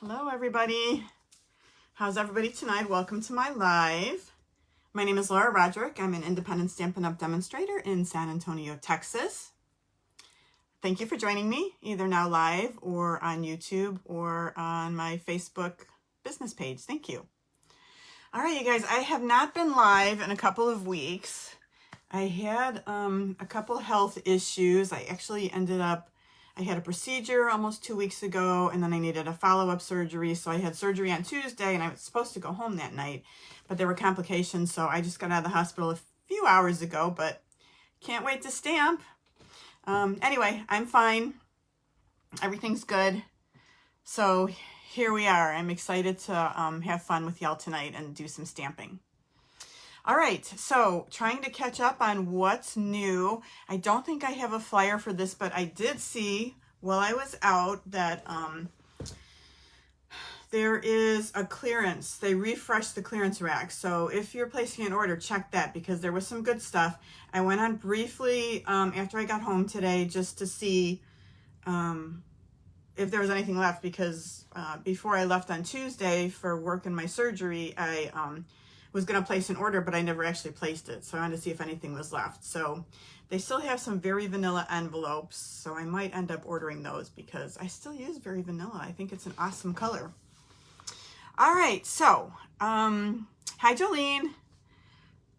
Hello everybody. How's everybody tonight? Welcome to my live. My name is Laura Roderick. I'm an independent Stampin' Up! Demonstrator in San Antonio, Texas. Thank you for joining me, either now live or on YouTube or on my Facebook business page. Thank you. All right, you guys, I have not been live in a couple of weeks. I had a couple health issues. I actually I had a procedure almost 2 weeks ago, and then I needed a follow-up surgery. So I had surgery on Tuesday, and I was supposed to go home that night, but there were complications. So I just got out of the hospital a few hours ago, but can't wait to stamp. Anyway, I'm fine. Everything's good. So here we are. I'm excited to have fun with y'all tonight and do some stamping. All right, so trying to catch up on what's new. I don't think I have a flyer for this, but I did see while I was out that there is a clearance. They refreshed the clearance rack. So if you're placing an order, check that because there was some good stuff. I went on briefly after I got home today just to see if there was anything left because before I left on Tuesday for work and my surgery, I was going to place an order, but I never actually placed it. So I wanted to see if anything was left. So they still have some Very Vanilla envelopes. So I might end up ordering those because I still use Very Vanilla. I think it's an awesome color. All right. So, hi, Jolene.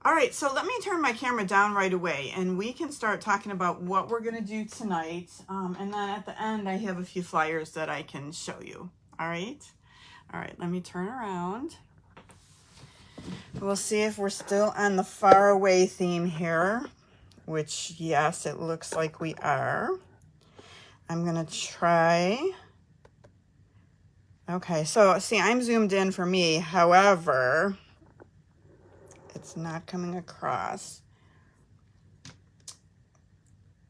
All right. So let me turn my camera down right away and we can start talking about what we're going to do tonight. And then at the end, I have a few flyers that I can show you. All right. All right. Let me turn around. We'll see if we're still on the far away theme here, which yes, it looks like we are. I'm gonna try. Okay, so see, I'm zoomed in for me. However, it's not coming across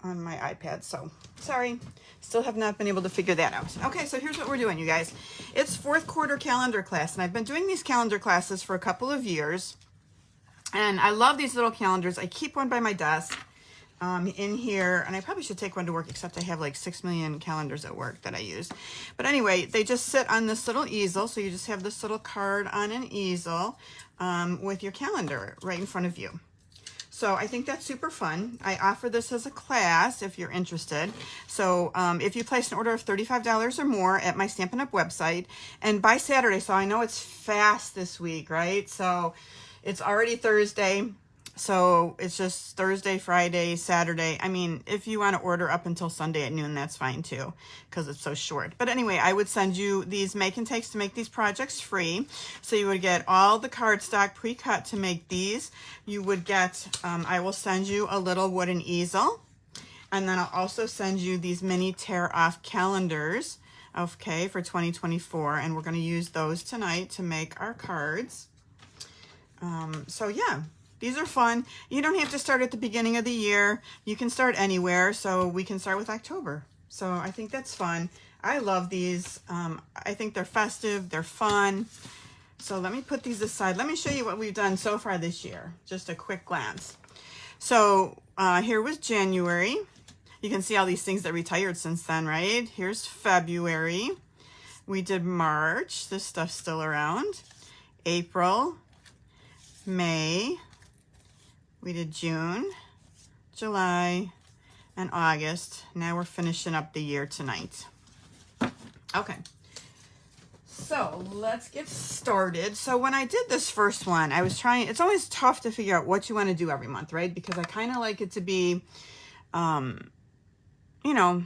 on my iPad, so sorry. Still have not been able to figure that out. Okay, so here's what we're doing, you guys. It's fourth quarter calendar class, and I've been doing these calendar classes for a couple of years, and I love these little calendars. I keep one by my desk in here, and I probably should take one to work, except I have like 6 million calendars at work that I use. But anyway, they just sit on this little easel, so you just have this little card on an easel with your calendar right in front of you. So I think that's super fun. I offer this as a class if you're interested. So if you place an order of $35 or more at my Stampin' Up! Website, and by Saturday, so I know it's fast this week, right? So it's already Thursday. So it's just Thursday, Friday, Saturday. I mean, if you want to order up until Sunday at noon, that's fine too, because it's so short. But anyway, I would send you these make and takes to make these projects free. So you would get all the cardstock pre-cut to make these. You would get, I will send you a little wooden easel. And then I'll also send you these mini tear-off calendars, okay, for 2024. And we're going to use those tonight to make our cards. So yeah. These are fun. You don't have to start at the beginning of the year. You can start anywhere. So we can start with October. So I think that's fun. I love these. I think they're festive. They're fun. So let me put these aside. Let me show you what we've done so far this year. Just a quick glance. So here was January. You can see all these things that retired since then, right? Here's February. We did March. This stuff's still around. April. May. We did June, July, and August. Now we're finishing up the year tonight. Okay, so let's get started. So when I did this first one, I was trying, it's always tough to figure out what you want to do every month, right? Because I kind of like it to be, you know,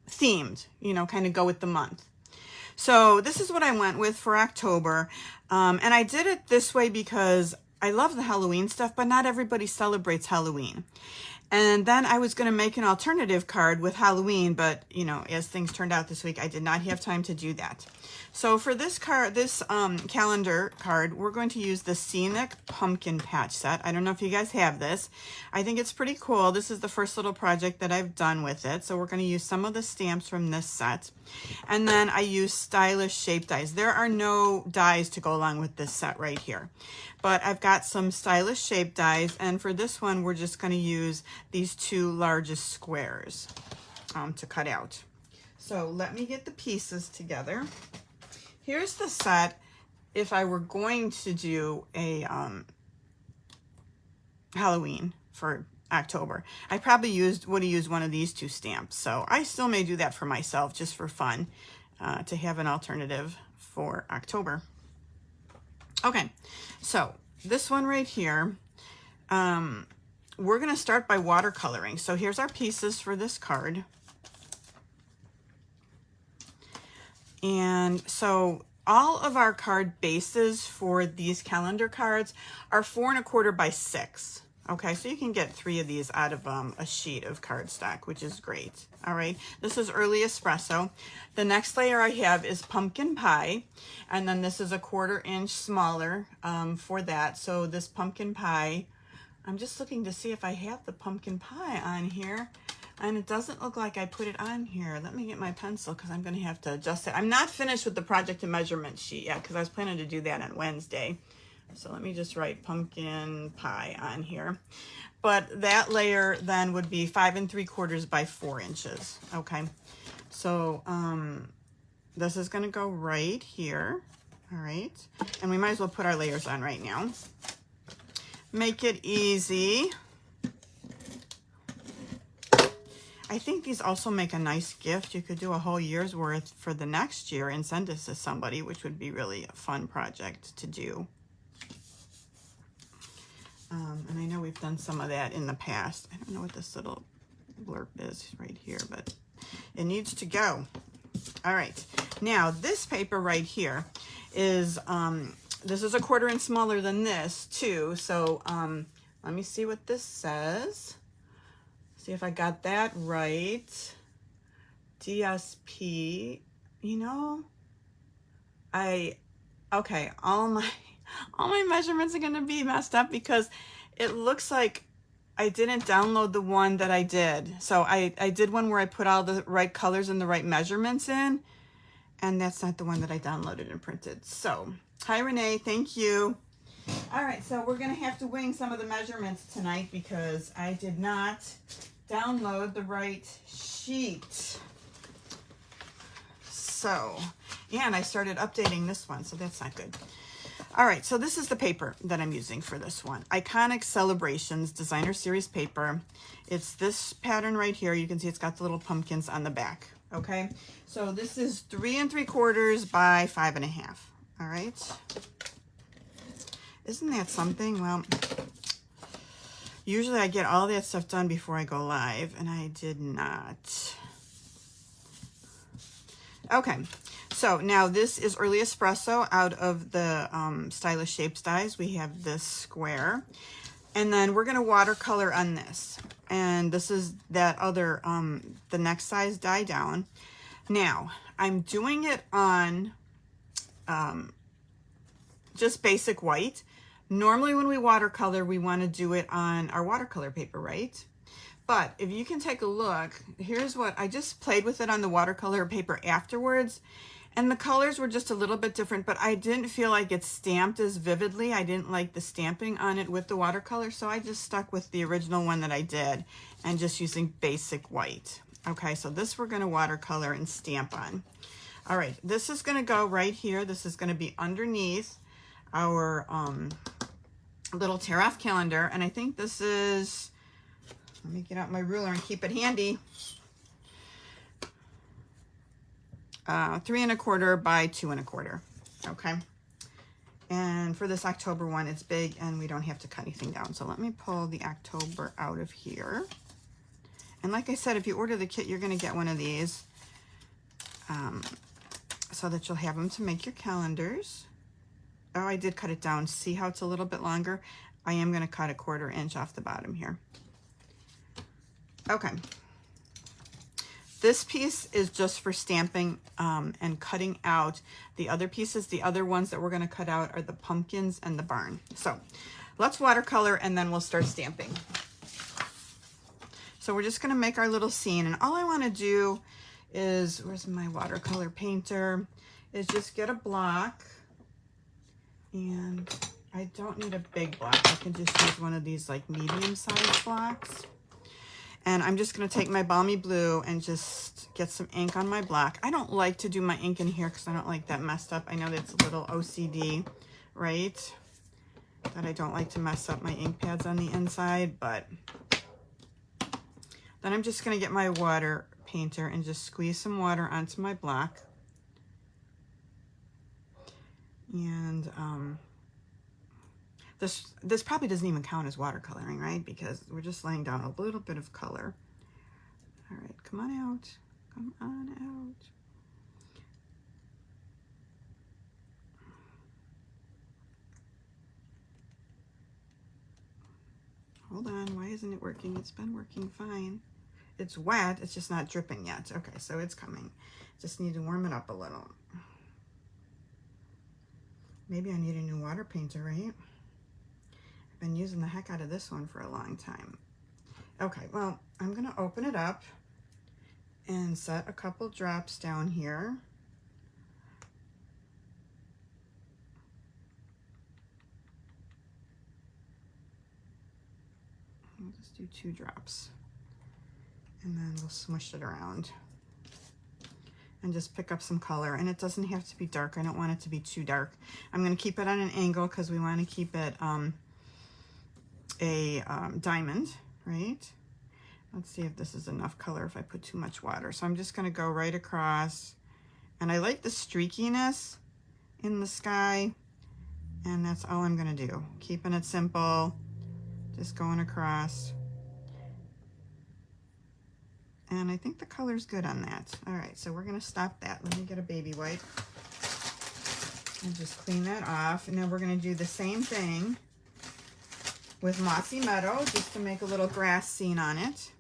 themed, you know, kind of go with the month. So this is what I went with for October. And I did it this way because I love the Halloween stuff, but not everybody celebrates Halloween. And then I was going to make an alternative card with Halloween, but you know, as things turned out this week, I did not have time to do that. So for this card, this calendar card, we're going to use the Scenic Pumpkin Patch set. I don't know if you guys have this. I think it's pretty cool. This is the first little project that I've done with it. So we're going to use some of the stamps from this set. And then I use stylish shape dies. There are no dies to go along with this set right here. But I've got some stylish shape dies. And for this one, we're just going to use these two largest squares to cut out. So let me get the pieces together. here's the set if I were going to do a Halloween for October. I probably would have used one of these two stamps. So I still may do that for myself just for fun, to have an alternative for October. Okay, so this one right here, we're going to start by watercoloring. So here's our pieces for this card. And so all of our card bases for these calendar cards are 4 1/4 by 6. Okay, so you can get 3 of these out of a sheet of cardstock, which is great. All right, this is early espresso. The next layer I have is pumpkin pie, and then this is a 1/4 inch smaller for that. So this pumpkin pie, I'm just looking to see if I have the pumpkin pie on here, and it doesn't look like I put it on here. Let me get my pencil because I'm going to have to adjust it. I'm not finished with the project and measurement sheet yet because I was planning to do that on Wednesday. So let me just write pumpkin pie on here. But that layer then would be 5 3/4 by 4 inches. Okay. So this is going to go right here. All right. And we might as well put our layers on right now. Make it easy. I think these also make a nice gift. You could do a whole year's worth for the next year and send this to somebody, which would be really a fun project to do. And I know we've done some of that in the past. I don't know what this little blurb is right here, but it needs to go. All right. Now, this paper right here is, this is a 1/4 inch smaller than this, too. So let me see what this says. See if I got that right. DSP, you know, okay, all my measurements are going to be messed up because it looks like I didn't download the one that I did. So I did one where I put all the right colors and the right measurements in, and that's not the one that I downloaded and printed. So, hi Renee, thank you. All right, so we're going to have to wing some of the measurements tonight because I did not download the right sheet. So, yeah, and I started updating this one, so that's not good. All right, so this is the paper that I'm using for this one. Iconic Celebrations Designer Series paper. It's this pattern right here. You can see it's got the little pumpkins on the back, okay? So this is 3 3/4 by 5 1/2, all right? Isn't that something? Well, usually I get all that stuff done before I go live, and I did not. Okay, so now this is Early Espresso out of the Stylish Shapes dies. We have this square, and then we're going to watercolor on this. And this is that other, the next size die down. Now, I'm doing it on just basic white. Normally when we watercolor, we want to do it on our watercolor paper, right? But if you can take a look, here's what I just played with it on the watercolor paper afterwards. And the colors were just a little bit different, but I didn't feel like it stamped as vividly. I didn't like the stamping on it with the watercolor, so I just stuck with the original one that I did and just using basic white. Okay, so this we're going to watercolor and stamp on. All right, this is going to go right here. This is going to be underneath our little tear-off calendar, and I think this is, let me get out my ruler and keep it handy. 3 1/4 by 2 1/4. Okay. And for this October one, it's big and we don't have to cut anything down. So let me pull the October out of here. And like I said, if you order the kit, you're going to get one of these so that you'll have them to make your calendars. Oh, I did cut it down. See how it's a little bit longer? I am going to cut a 1/4 inch off the bottom here. Okay. This piece is just for stamping and cutting out the other pieces. The other ones that we're going to cut out are the pumpkins and the barn. So let's watercolor and then we'll start stamping. So we're just going to make our little scene. And all I want to do is, where's my watercolor painter, is just get a block. And I don't need a big block. I can just use one of these like medium-sized blocks. And I'm just going to take my balmy blue and just get some ink on my block. I don't like to do my ink in here because I don't like that messed up. I know that's a little OCD, right? That I don't like to mess up my ink pads on the inside, but then I'm just going to get my water painter and just squeeze some water onto my block. And this probably doesn't even count as watercoloring, right? Because we're just laying down a little bit of color. All right, come on out. Come on out. Hold on, why isn't it working? It's been working fine. It's wet, it's just not dripping yet. Okay, so it's coming. Just need to warm it up a little. Maybe I need a new water painter, right? I've been using the heck out of this one for a long time. Okay, well, I'm gonna open it up and set a couple drops down here. I'll just do 2 drops. And then we'll smush it around and just pick up some color. And it doesn't have to be dark. I don't want it to be too dark. I'm going to keep it on an angle because we want to keep it a diamond, right? Let's see if this is enough color if I put too much water. So I'm just going to go right across. And I like the streakiness in the sky. And that's all I'm going to do. Keeping it simple. Just going across. And I think the color's good on that. All right, so we're gonna stop that. Let me get a baby wipe and just clean that off. And then we're gonna do the same thing with Mossy Meadow, just to make a little grass scene on it.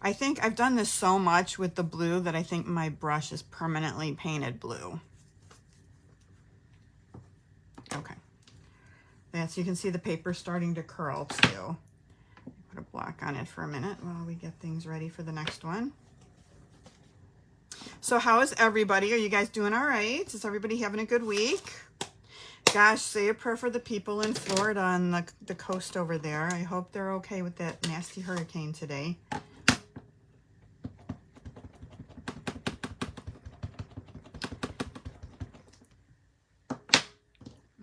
I think I've done this so much with the blue that I think my brush is permanently painted blue. Okay. That's, you can see the paper starting to curl too. Put a block on it for a minute while we get things ready for the next one. So how is everybody? Are you guys doing all right? Is everybody having a good week? Gosh, say a prayer for the people in Florida on the coast over there. I hope they're okay with that nasty hurricane today.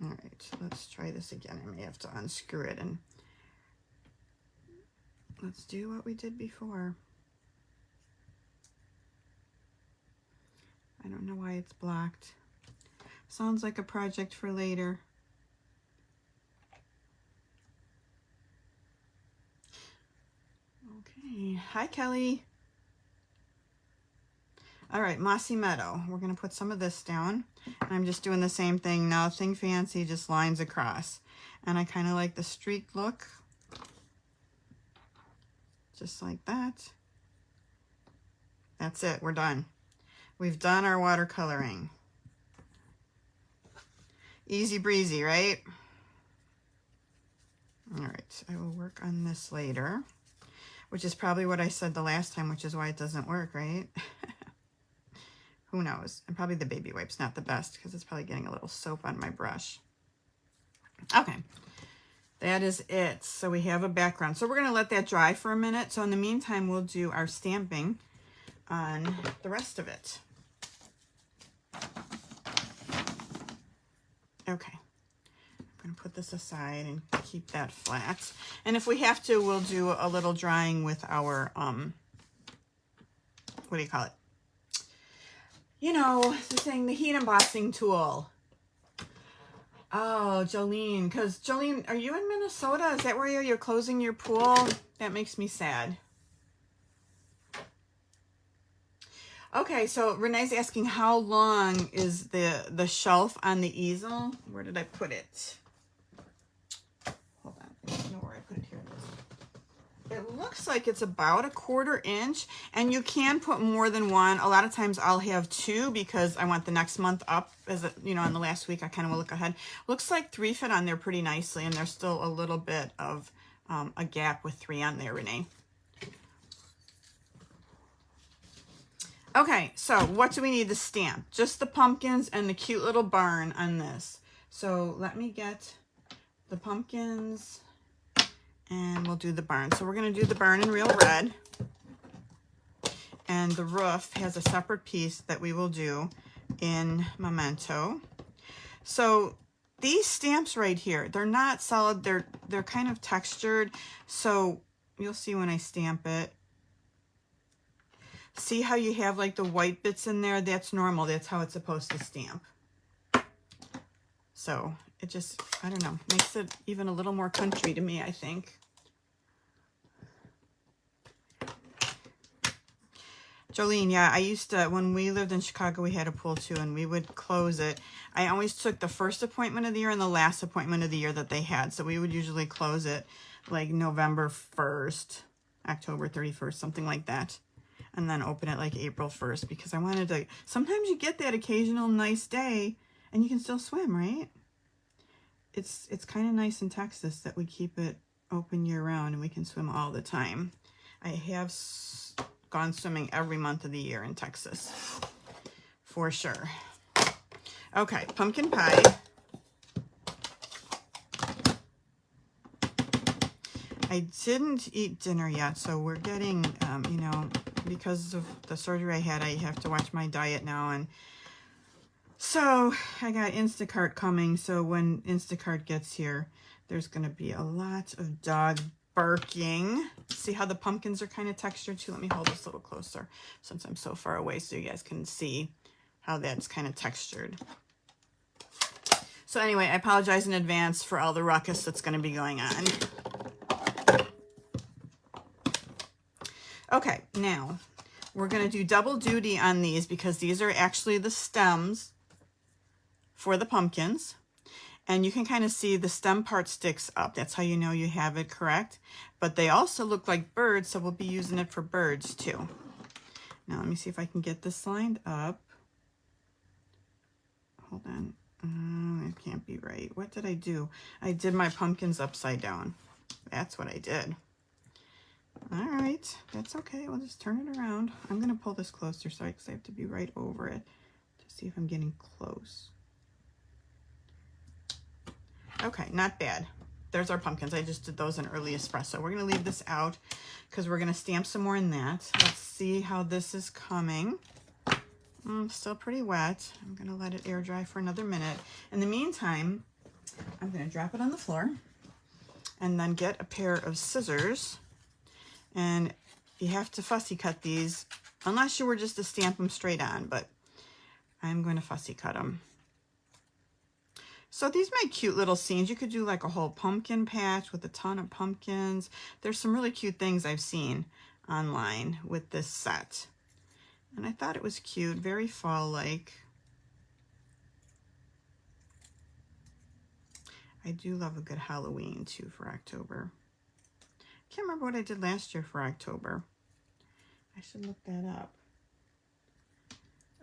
All right, let's try this again. I may have to unscrew it and let's do what we did before. I don't know why it's blocked. Sounds like a project for later. Okay, hi Kelly. All right, Mossy Meadow. We're gonna put some of this down. And I'm just doing the same thing, nothing fancy, just lines across. And I kind of like the streak look. Just like that. That's it, we're done. We've done our watercoloring. Easy breezy, right? All right, I will work on this later, which is probably what I said the last time, which is why it doesn't work, right? Who knows? And probably the baby wipe's not the best because it's probably getting a little soap on my brush. Okay. That is it. So we have a background. So we're going to let that dry for a minute. So in the meantime, we'll do our stamping on the rest of it. Okay. I'm going to put this aside and keep that flat. And if we have to, we'll do a little drying with our, what do you call it? You know, the thing, the heat embossing tool. Oh, Jolene, because Jolene, are you in Minnesota? Is that where you're closing your pool? That makes me sad. Okay, so Renee's asking how long is the shelf on the easel? Where did I put it? Hold on, I don't know where I put it. Here it is. It looks like it's about 1/4 inch, and you can put more than one. A lot of times I'll have 2 because I want the next month up, as a, you know, on the last week I kind of will look ahead. Looks like 3 fit on there pretty nicely, and there's still a little bit of a gap with 3 on there, Renee. Okay, so what do we need to stamp? Just the pumpkins and the cute little barn on this. So let me get the pumpkins And we'll do the barn. So we're going to do the barn in real red. And the roof has a separate piece that we will do in Memento. So these stamps right here, they're not solid. They're kind of textured. So you'll see when I stamp it. See how you have like the white bits in there? That's normal. That's how it's supposed to stamp. So it just, I don't know, makes it even a little more country to me, I think. Jolene, yeah, I used to, when we lived in Chicago, we had a pool too, and we would close it. I always took the first appointment of the year and the last appointment of the year that they had. So we would usually close it like November 1st, October 31st, something like that. And then open it like April 1st, because I wanted to, sometimes you get that occasional nice day and you can still swim, right? It's kind of nice in Texas that we keep it open year round and we can swim all the time. I have gone swimming every month of the year in Texas, for sure. Okay, pumpkin pie. I didn't eat dinner yet, so we're getting, you know, because of the surgery I had, I have to watch my diet now, and so I got Instacart coming, so when Instacart gets here, there's going to be a lot of dog barking. See how the pumpkins are kind of textured too? Let me hold this a little closer since I'm so far away so you guys can see how that's kind of textured. So anyway, I apologize in advance for all the ruckus that's going to be going on. Okay, now we're going to do double duty on these because these are actually the stems for the pumpkins. And you can kind of see the stem part sticks up. That's how you know you have it correct. But they also look like birds, so we'll be using it for birds too. Now let me see if I can get this lined up. Hold on. It can't be right. What did I do? I did my pumpkins upside down. That's what I did. All right, that's okay. We'll just turn it around. I'm going to pull this closer, sorry, because I have to be right over it to see if I'm getting close. Okay, not bad. There's our pumpkins. I just did those in early espresso. We're going to leave this out because we're going to stamp some more in that. Let's see how this is coming. Still pretty wet. I'm going to let it air dry for another minute. In the meantime, I'm going to drop it on the floor and then get a pair of scissors. And you have to fussy cut these unless you were just to stamp them straight on, but I'm going to fussy cut them. So these make cute little scenes. You could do like a whole pumpkin patch with a ton of pumpkins. There's some really cute things I've seen online with this set. And I thought it was cute, very fall-like. I do love a good Halloween too for October. Can't remember what I did last year for October. I should look that up.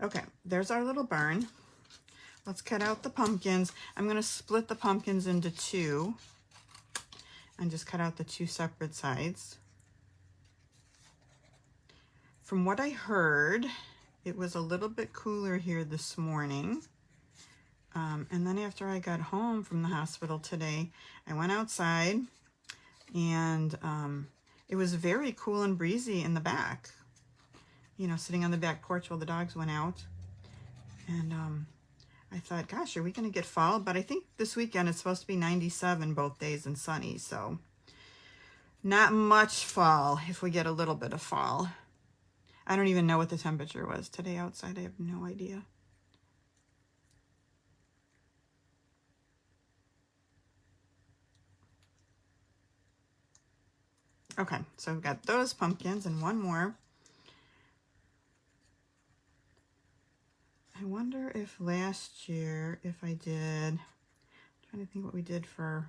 Okay, there's our little barn. Let's cut out the pumpkins. I'm going to split the pumpkins into two and just cut out the two separate sides. From what I heard, it was a little bit cooler here this morning. And then after I got home from the hospital today, I went outside and it was very cool and breezy in the back. You know, sitting on the back porch while the dogs went out. And I thought, gosh, are we going to get fall? But I think this weekend it's supposed to be 97 both days and sunny. So not much fall if we get a little bit of fall. I don't even know what the temperature was today outside. I have no idea. Okay, so I've got those pumpkins and one more. I wonder if last year, if I did, I'm trying to think what we did for,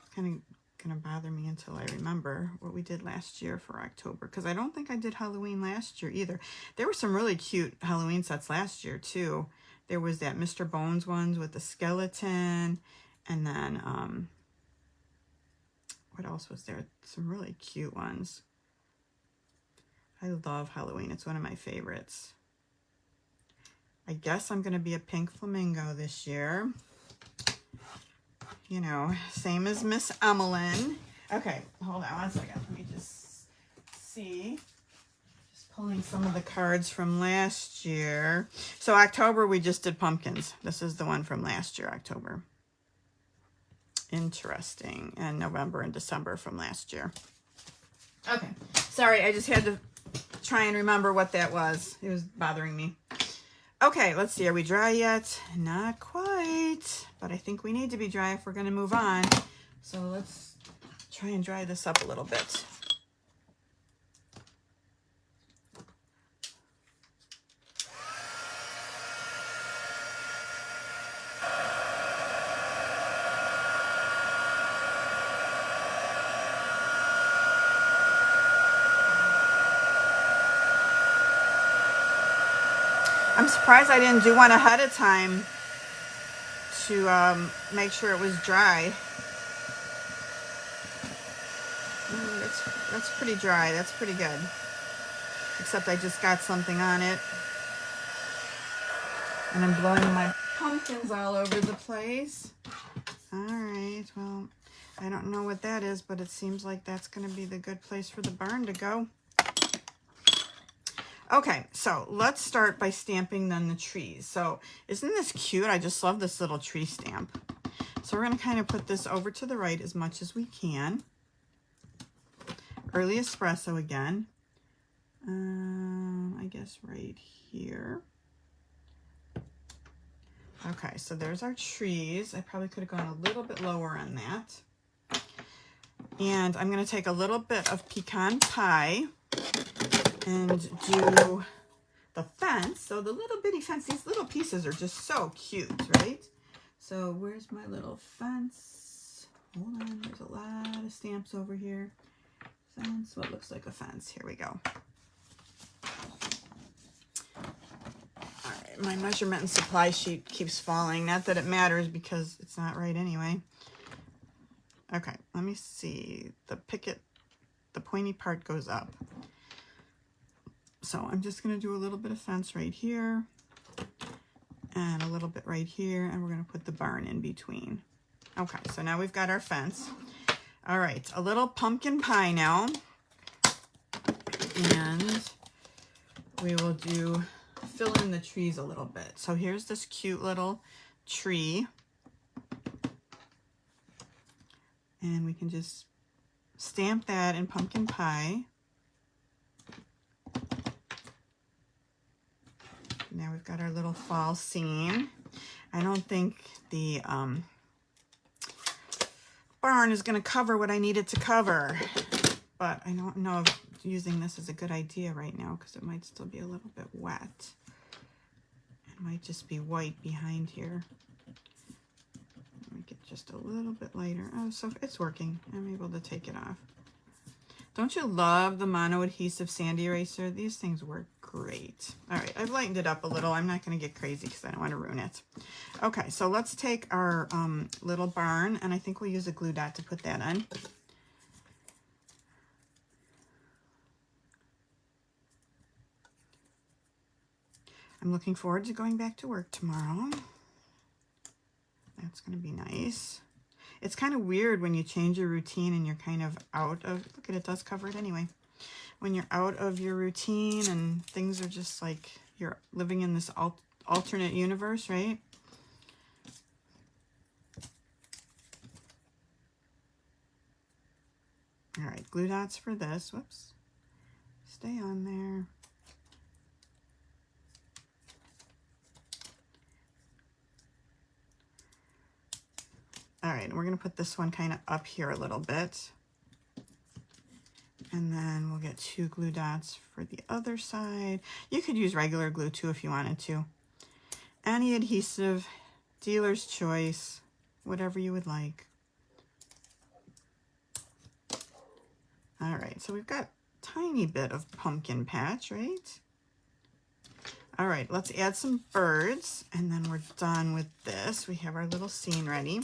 it's kind of going to bother me until I remember what we did last year for October, because I don't think I did Halloween last year either. There were some really cute Halloween sets last year too. There was that Mr. Bones ones with the skeleton, and then, what else was there? Some really cute ones. I love Halloween. It's one of my favorites. I guess I'm going to be a pink flamingo this year. You know, same as Miss Emmeline. Okay, hold on one second. Let me just see. Just pulling some of the cards from last year. So October, we just did pumpkins. This is the one from last year, October. Interesting. And November and December from last year. Okay. Sorry, I just had to try and remember what that was. It was bothering me. Okay, let's see. Are we dry yet? Not quite. But I think we need to be dry if we're going to move on. So let's try and dry this up a little bit. I'm surprised I didn't do one ahead of time to make sure it was dry. That's pretty dry. That's pretty good. Except I just got something on it. And I'm blowing my pumpkins all over the place. All right, well, I don't know what that is, but it seems like that's going to be the good place for the barn to go. Okay, so let's start by stamping then the trees. So isn't this cute? I just love this little tree stamp. So we're going to kind of put this over to the right as much as we can. Early espresso again. I guess right here. Okay, so there's our trees. I probably could have gone a little bit lower on that. And I'm going to take a little bit of pecan pie and do the fence. So the little bitty fence, these little pieces are just so cute, right? So where's my little fence? Hold on, there's a lot of stamps over here. Fence, what looks like a fence. Here we go. All right, my measurement and supply sheet keeps falling. Not that it matters because it's not right anyway. Okay, let me see. The picket, the pointy part goes up. So I'm just going to do a little bit of fence right here and a little bit right here, and we're going to put the barn in between. Okay, so now we've got our fence. All right, a little pumpkin pie now. And we will fill in the trees a little bit. So here's this cute little tree. And we can just stamp that in pumpkin pie. Now we've got our little fall scene. I don't think the barn is going to cover what I need it to cover, but I don't know if using this is a good idea right now because it might still be a little bit wet. It might just be white behind here. Make it just a little bit lighter. Oh, so it's working. I'm able to take it off. Don't you love the mono adhesive sandy eraser? These things work great. All right, I've lightened it up a little. I'm not going to get crazy because I don't want to ruin it. Okay, so let's take our little barn, and I think we'll use a glue dot to put that on. I'm looking forward to going back to work tomorrow. That's going to be nice. It's kind of weird when you change your routine and you're kind of out of, look at it, does cover it anyway. When you're out of your routine and things are just like you're living in this alternate universe, right? All right, glue dots for this. Whoops. Stay on there. All right, we're going to put this one kind of up here a little bit. And then we'll get 2 glue dots for the other side. You could use regular glue too if you wanted to. Any adhesive, dealer's choice, whatever you would like. All right, so we've got a tiny bit of pumpkin patch, right? All right, let's add some birds, and then we're done with this. We have our little scene ready.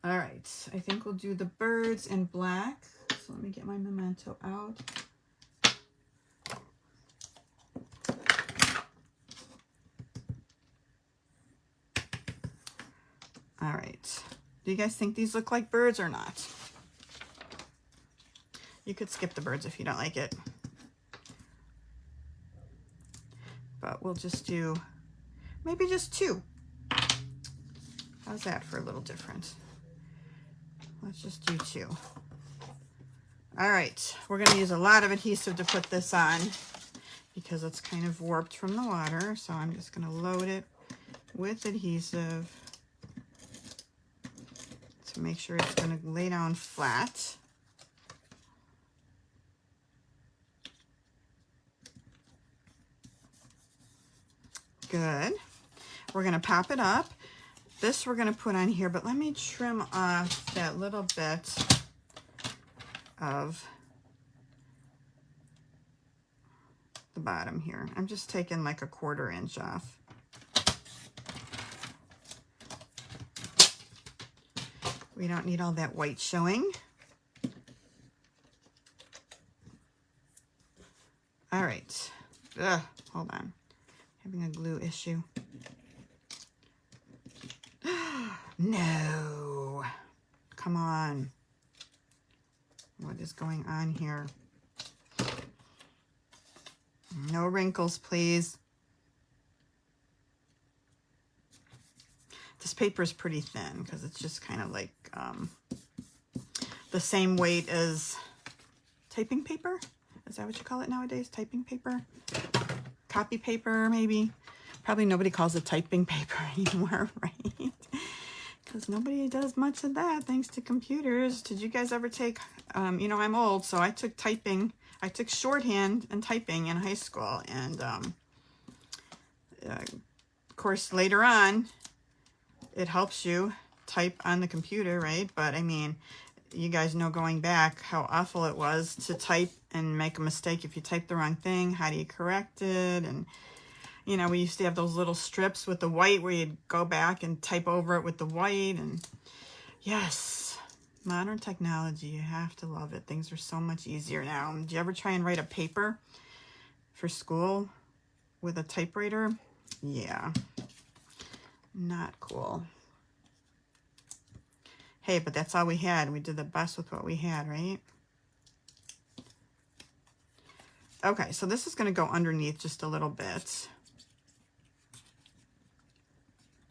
All right, I think we'll do the birds in black. So let me get my memento out. All right, Do you guys think these look like birds or not? You could skip the birds if you don't like it. But we'll just do maybe just 2. How's that for a little different? Let's just do 2. All right, we're going to use a lot of adhesive to put this on because it's kind of warped from the water. So I'm just going to load it with adhesive to make sure it's going to lay down flat. Good. We're going to pop it up. This we're going to put on here, but let me trim off that little bit of the bottom here. I'm just taking like a 1/4 inch off. We don't need all that white showing. All right. Ugh, hold on. Having a glue issue. No. Come on. What is going on here? No wrinkles, please. This paper is pretty thin because it's just kind of like the same weight as typing paper. Is that what you call it nowadays? Typing paper? Copy paper, maybe? Probably nobody calls it typing paper anymore, right? Because nobody does much of that thanks to computers. Did you guys ever take, you know, I'm old, so I took typing. I took shorthand and typing in high school. And, of course, later on, it helps you type on the computer, right? But, I mean, you guys know going back how awful it was to type and make a mistake. If you type the wrong thing, how do you correct it? And, you know, we used to have those little strips with the white where you'd go back and type over it with the white. And yes, modern technology, you have to love it. Things are so much easier now. Did you ever try and write a paper for school with a typewriter? Yeah, not cool. Hey, but that's all we had. We did the best with what we had, right? Okay, so this is going to go underneath just a little bit.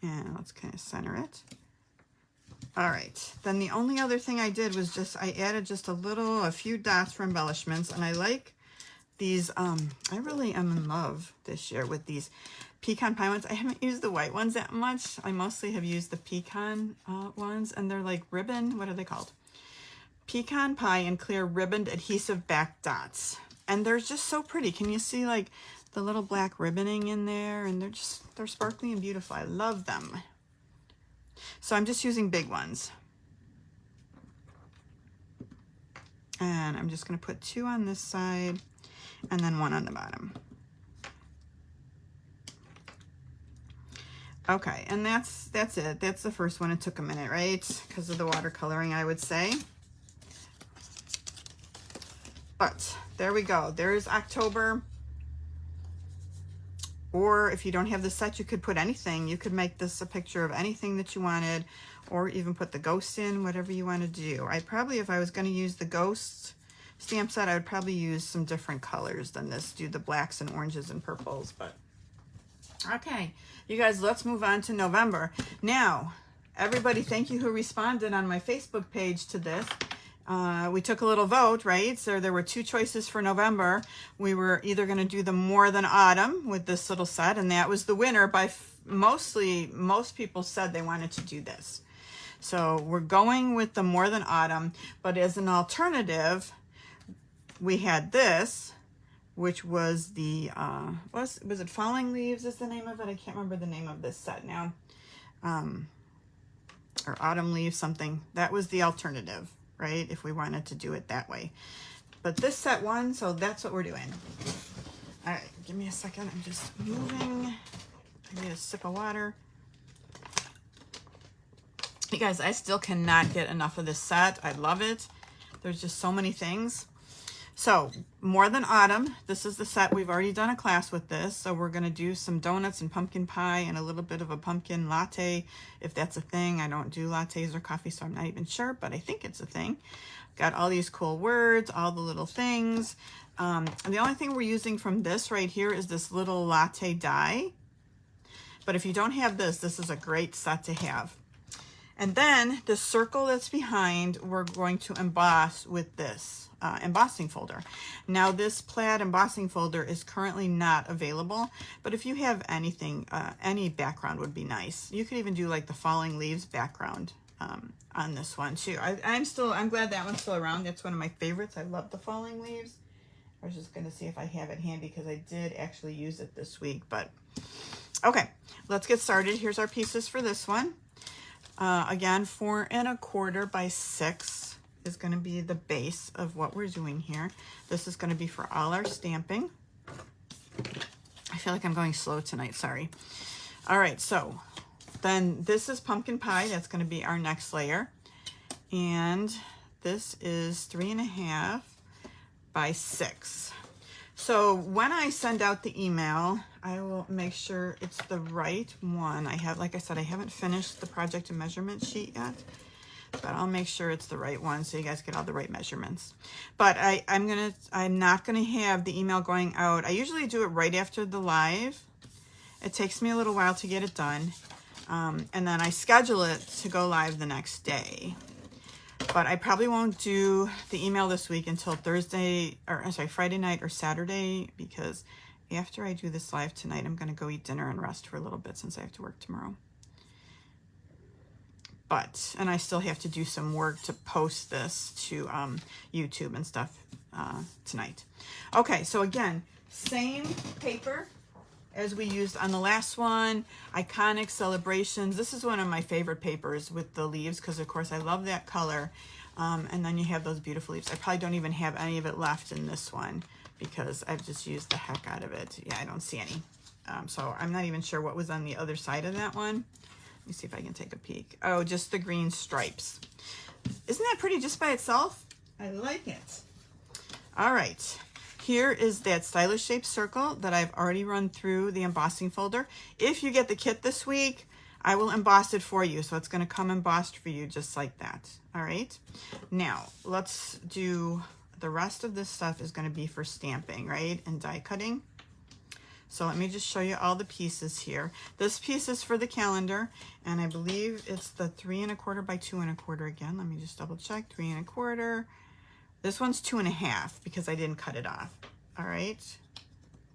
And let's kind of center it. All right, then the only other thing I did was just, I added just a few dots for embellishments. And I like these, I really am in love this year with these pecan pie ones. I haven't used the white ones that much. I mostly have used the pecan ones, and they're like ribbon, what are they called? Pecan pie and clear ribboned adhesive back dots. And they're just so pretty. Can you see like the little black ribboning in there? And they're sparkly and beautiful. I love them. So I'm just using big ones. And I'm just going to put 2 on this side and then 1 on the bottom. Okay, and that's it. That's the first one. It took a minute, right? Because of the watercoloring, I would say. But there we go. There's October. Or if you don't have the set, you could put anything. You could make this a picture of anything that you wanted, or even put the ghost in, whatever you want to do. I probably, if I was going to use the ghost stamp set, I would probably use some different colors than this. Do the blacks and oranges and purples, but okay. You guys, let's move on to November. Now, everybody, thank you who responded on my Facebook page to this. We took a little vote, right? So there were 2 choices for November. We were either going to do the More Than Autumn with this little set, and that was the winner by most people said they wanted to do this. So we're going with the More Than Autumn, but as an alternative, we had this, which was the, was it Falling Leaves is the name of it? I can't remember the name of this set now. Or Autumn Leaves something. That was the alternative, right? If we wanted to do it that way. But this set won, so that's what we're doing. All right, give me a second. I'm just moving. I need a sip of water. You guys, I still cannot get enough of this set. I love it. There's just so many things. So More Than Autumn, this is the set. We've already done a class with this. So we're going to do some donuts and pumpkin pie and a little bit of a pumpkin latte, if that's a thing. I don't do lattes or coffee, so I'm not even sure, but I think it's a thing. Got all these cool words, all the little things. And the only thing we're using from this right here is this little latte die. But if you don't have this, this is a great set to have. And then the circle that's behind, we're going to emboss with this embossing folder. Now this plaid embossing folder is currently not available, but if you have anything, any background would be nice. You could even do like the falling leaves background on this one too. I'm glad that one's still around. That's one of my favorites. I love the falling leaves. I was just gonna see if I have it handy because I did actually use it this week, but okay, let's get started. Here's our pieces for this one. Again, 4 1/4 by 6 is going to be the base of what we're doing here. This is going to be for all our stamping. I feel like I'm going slow tonight, sorry. All right, so then this is pumpkin pie. That's going to be our next layer. And this is 3 1/2 by 6. So when I send out the email, I will make sure it's the right one. Like I said, I haven't finished the project and measurement sheet yet, but I'll make sure it's the right one so you guys get all the right measurements. But I'm not gonna have the email going out. I usually do it right after the live. It takes me a little while to get it done. And then I schedule it to go live the next day. But I probably won't do the email this week until Friday night or Saturday, because after I do this live tonight, I'm going to go eat dinner and rest for a little bit since I have to work tomorrow. And I still have to do some work to post this to YouTube and stuff tonight. Okay, so again, same paper as we used on the last one, Iconic Celebrations. This is one of my favorite papers with the leaves because, of course, I love that color. And then you have those beautiful leaves. I probably don't even have any of it left in this one because I've just used the heck out of it. Yeah, I don't see any. So I'm not even sure what was on the other side of that one. Let me see if I can take a peek. Oh, just the green stripes. Isn't that pretty just by itself? I like it. All right. Here is that stylish shaped circle that I've already run through the embossing folder. If you get the kit this week, I will emboss it for you. So it's going to come embossed for you just like that. All right. Now let's do the rest of this stuff is going to be for stamping, right? And die cutting. So let me just show you all the pieces here. This piece is for the calendar, and I believe it's the 3 1/4 by 2 1/4 again. Let me just double check. 3 1/4. This one's 2 1/2 because I didn't cut it off. All right,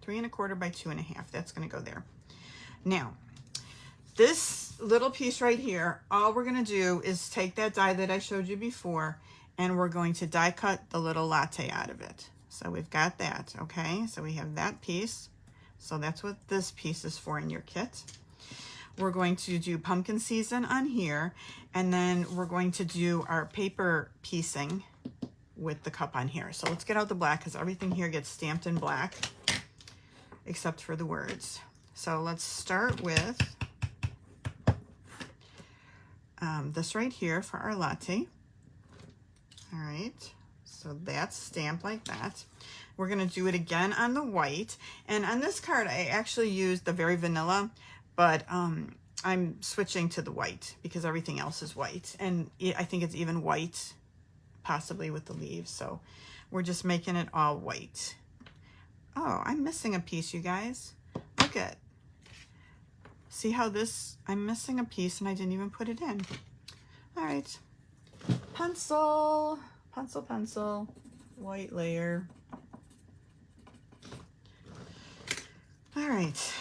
3 1/4 by 2 1/2. That's going to go there. Now, this little piece right here, all we're going to do is take that die that I showed you before, and we're going to die cut the little latte out of it. So we've got that. Okay, so we have that piece. So that's what this piece is for in your kit. We're going to do pumpkin season on here, and then we're going to do our paper piecing with the cup on here. So let's get out the black because everything here gets stamped in black except for the words. So let's start with this right here for our latte. All right, so that's stamped like that. We're going to do it again on the white, and on this card I actually used the very vanilla, but I'm switching to the white because everything else is white, and I think it's even white possibly with the leaves, so we're just making it all white. Oh, I'm missing a piece, you guys. Look at, see how this, I'm missing a piece and I didn't even put it in. All right, pencil, pencil, pencil, white layer. All right.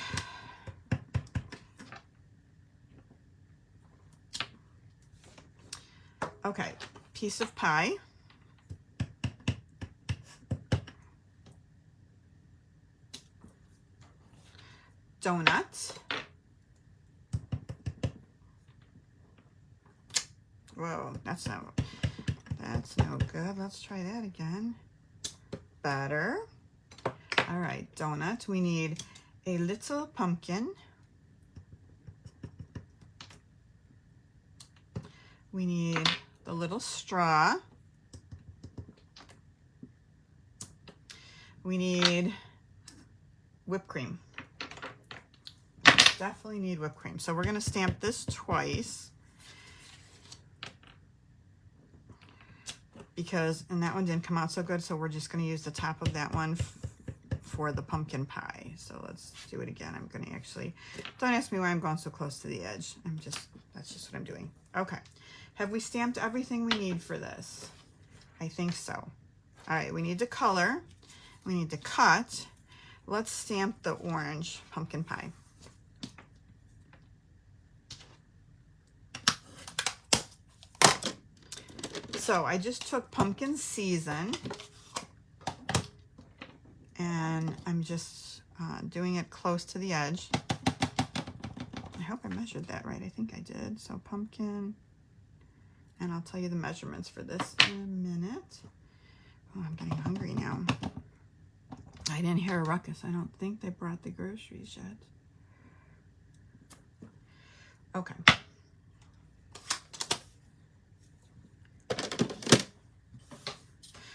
Okay, piece of pie. Donut. Whoa, that's no good. Let's try that again. Butter. All right, donut. We need a little pumpkin. We need the little straw. we need whipped cream. Definitely need whipped cream. So we're going to stamp this twice. Because, and that one didn't come out so good, so we're just going to use the top of that one for the pumpkin pie. So let's do it again. I'm going to actually, don't ask me why I'm going so close to the edge. That's just what I'm doing. Okay. Have we stamped everything we need for this? I think so. All right, we need to color. We need to cut. Let's stamp the orange pumpkin pie. So I just took pumpkin season and I'm just doing it close to the edge. I hope I measured that right. I think I did. So pumpkin, and I'll tell you the measurements for this in a minute. Oh, I'm getting hungry now. I didn't hear a ruckus. I don't think they brought the groceries yet. Okay.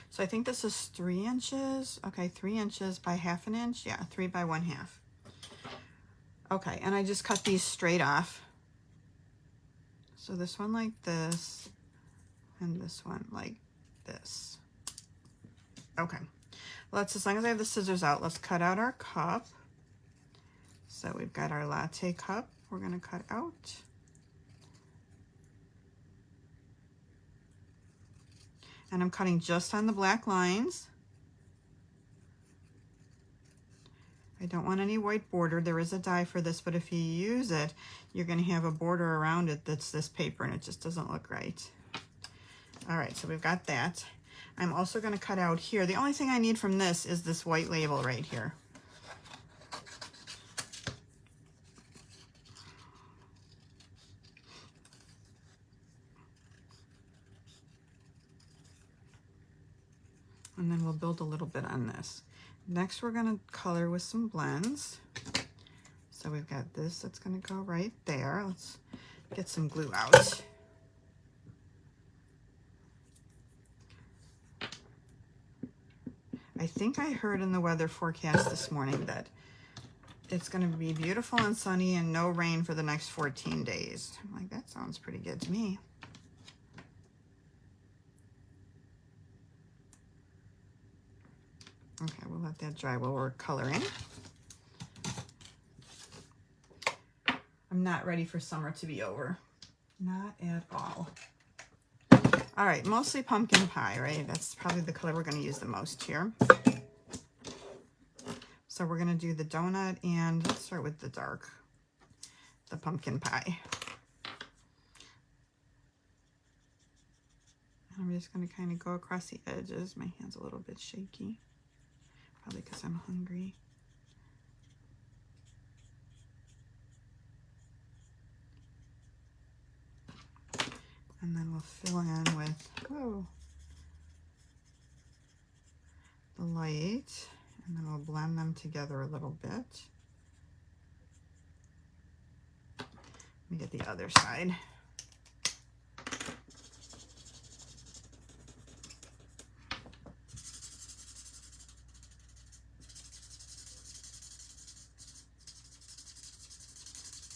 So I think this is 3 inches. Okay, 3 inches by 1/2 inch. Yeah, 3 by 1/2. Okay, and I just cut these straight off. So this one like this, and this one like this. Okay, let's, as long as I have the scissors out, let's cut out our cup. So we've got our latte cup we're gonna cut out. And I'm cutting just on the black lines. I don't want any white border. There is a die for this, but if you use it, you're going to have a border around it that's this paper, and it just doesn't look right. All right, so we've got that. I'm also going to cut out here. The only thing I need from this is this white label right here. And then we'll build a little bit on this. Next, we're going to color with some blends. So we've got this that's going to go right there. Let's get some glue out. I think I heard in the weather forecast this morning that it's going to be beautiful and sunny and no rain for the next 14 days. I'm like, that sounds pretty good to me. Okay, we'll let that dry while we're coloring. I'm not ready for summer to be over. Not at all. All right, mostly pumpkin pie, right? That's probably the color we're going to use the most here. So we're going to do the donut, and let's start with the dark, the pumpkin pie. I'm just going to kind of go across the edges. My hand's a little bit shaky. Probably because I'm hungry. And then we'll fill in with, the light, and then we'll blend them together a little bit. Let me get the other side.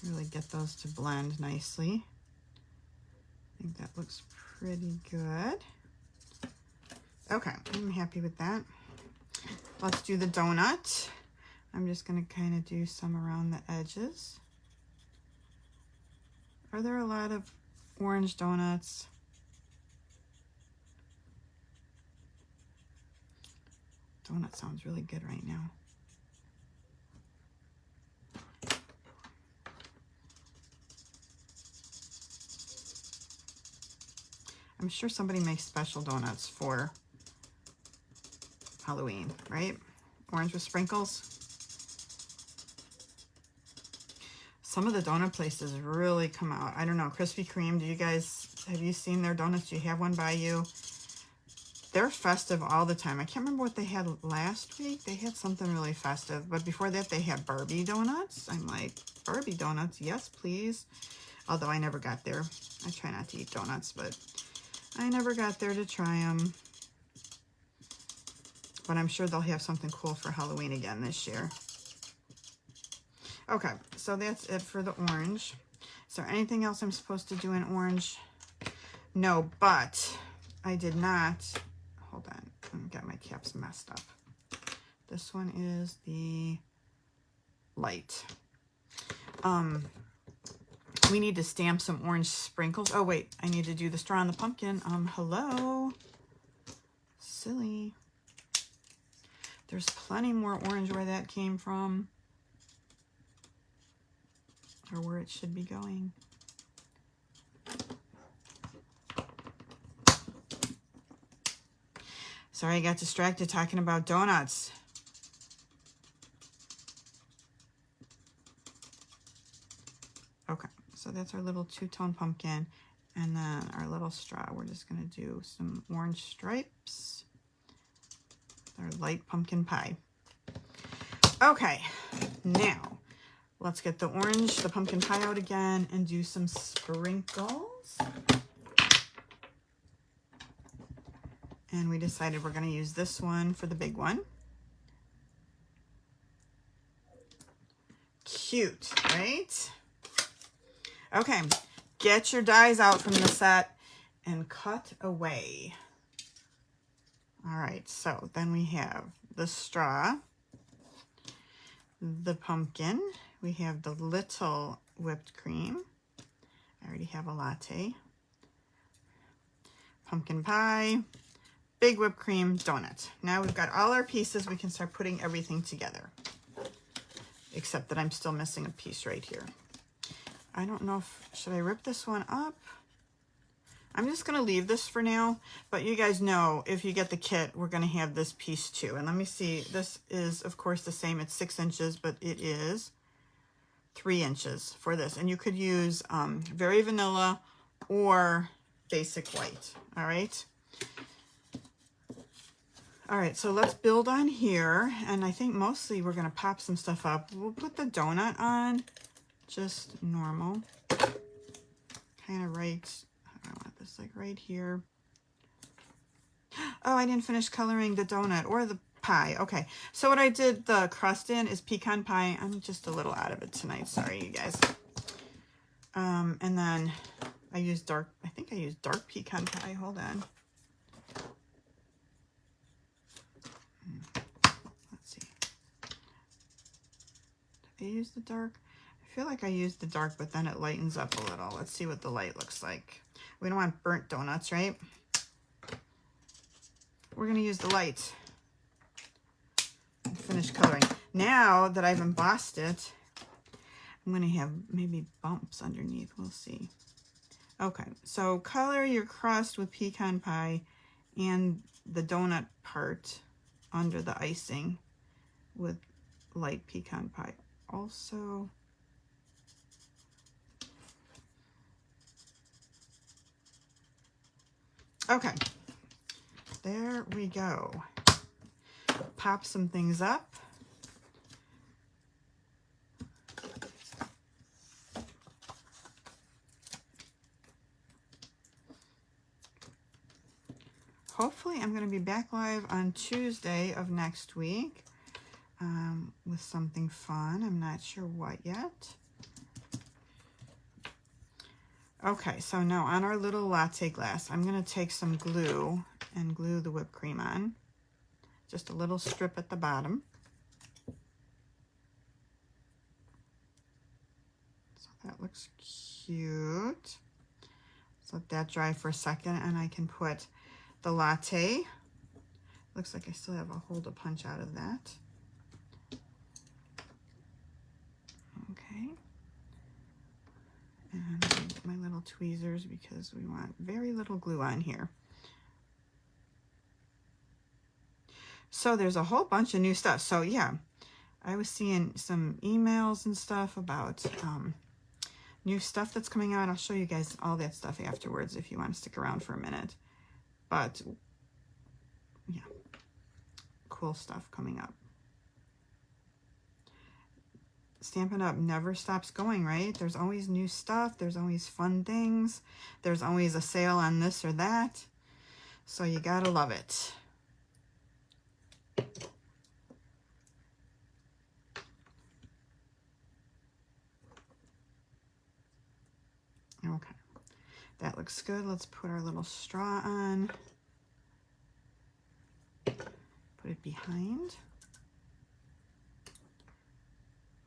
Really get those to blend nicely. I think that looks pretty good. Okay, I'm happy with that. Let's do the donut. I'm just going to kind of do some around the edges. Are there a lot of orange donuts? Donut sounds really good right now. I'm sure somebody makes special donuts for Halloween, right? Orange with sprinkles. Some of the donut places really come out. I don't know, Krispy Kreme, have you seen their donuts? Do you have one by you? They're festive all the time. I can't remember what they had last week. They had something really festive, but before that they had Barbie donuts. I'm like, Barbie donuts, yes please. Although I never got there. I try not to eat donuts, but I never got there to try them. but I'm sure they'll have something cool for Halloween again this year. Okay, so that's it for the orange. Is there anything else I'm supposed to do in orange? No, but I did not, hold on, I got my caps messed up. This one is the light. We need to stamp some orange sprinkles. Oh wait, I need to do the straw on the pumpkin. Hello, silly. There's plenty more orange where that came from, or where it should be going. Sorry, I got distracted talking about donuts. Okay, so that's our little two-tone pumpkin. And then our little straw, we're just gonna do some orange stripes. Our light pumpkin pie. Okay, now let's get the orange, the pumpkin pie out again and do some sprinkles. And we decided we're gonna use this one for the big one. Cute, right? Okay, get your dies out from the set and cut away. All right, so then we have the straw, the pumpkin, we have the little whipped cream. I already have a latte. Pumpkin pie, big whipped cream, donut. Now we've got all our pieces, we can start putting everything together. Except that I'm still missing a piece right here. I don't know if, should I rip this one up? I'm just gonna leave this for now, but you guys know if you get the kit, we're gonna have this piece too. And let me see, this is of course the same, it's 6 inches, but it is 3 inches for this. And you could use very vanilla or basic white, all right? All right, so let's build on here. And I think mostly we're gonna pop some stuff up. We'll put the donut on, just normal. Kind of right, I want this like right here. Oh, I didn't finish coloring the donut or the pie. Okay, so what I did the crust in is pecan pie. I'm just a little out of it tonight, sorry you guys. And then I used dark, I think I used dark pecan pie, hold on. Let's see. Did I use the dark? I feel like I used the dark, but then it lightens up a little. Let's see what the light looks like. We don't want burnt donuts, right? We're gonna use the light. Finish coloring. Now that I've embossed it, I'm gonna have maybe bumps underneath, we'll see. Okay, so color your crust with pecan pie and the donut part under the icing with light pecan pie. Also, okay, there we go. Pop some things up. Hopefully I'm going to be back live on Tuesday of next week with something fun. I'm not sure what yet. Okay, so now on our little latte glass, I'm going to take some glue and glue the whipped cream on. Just a little strip at the bottom. So that looks cute. Let's let that dry for a second and I can put the latte. Looks like I still have a hole to punch out of that. Okay. And get my little tweezers because we want very little glue on here. So there's a whole bunch of new stuff. So yeah, I was seeing some emails and stuff about new stuff that's coming out. I'll show you guys all that stuff afterwards if you want to stick around for a minute. But yeah, cool stuff coming up. Stampin' Up! Never stops going, right? There's always new stuff. There's always fun things. There's always a sale on this or that. So you gotta love it. Okay, that looks good. Let's put our little straw on. Put it behind.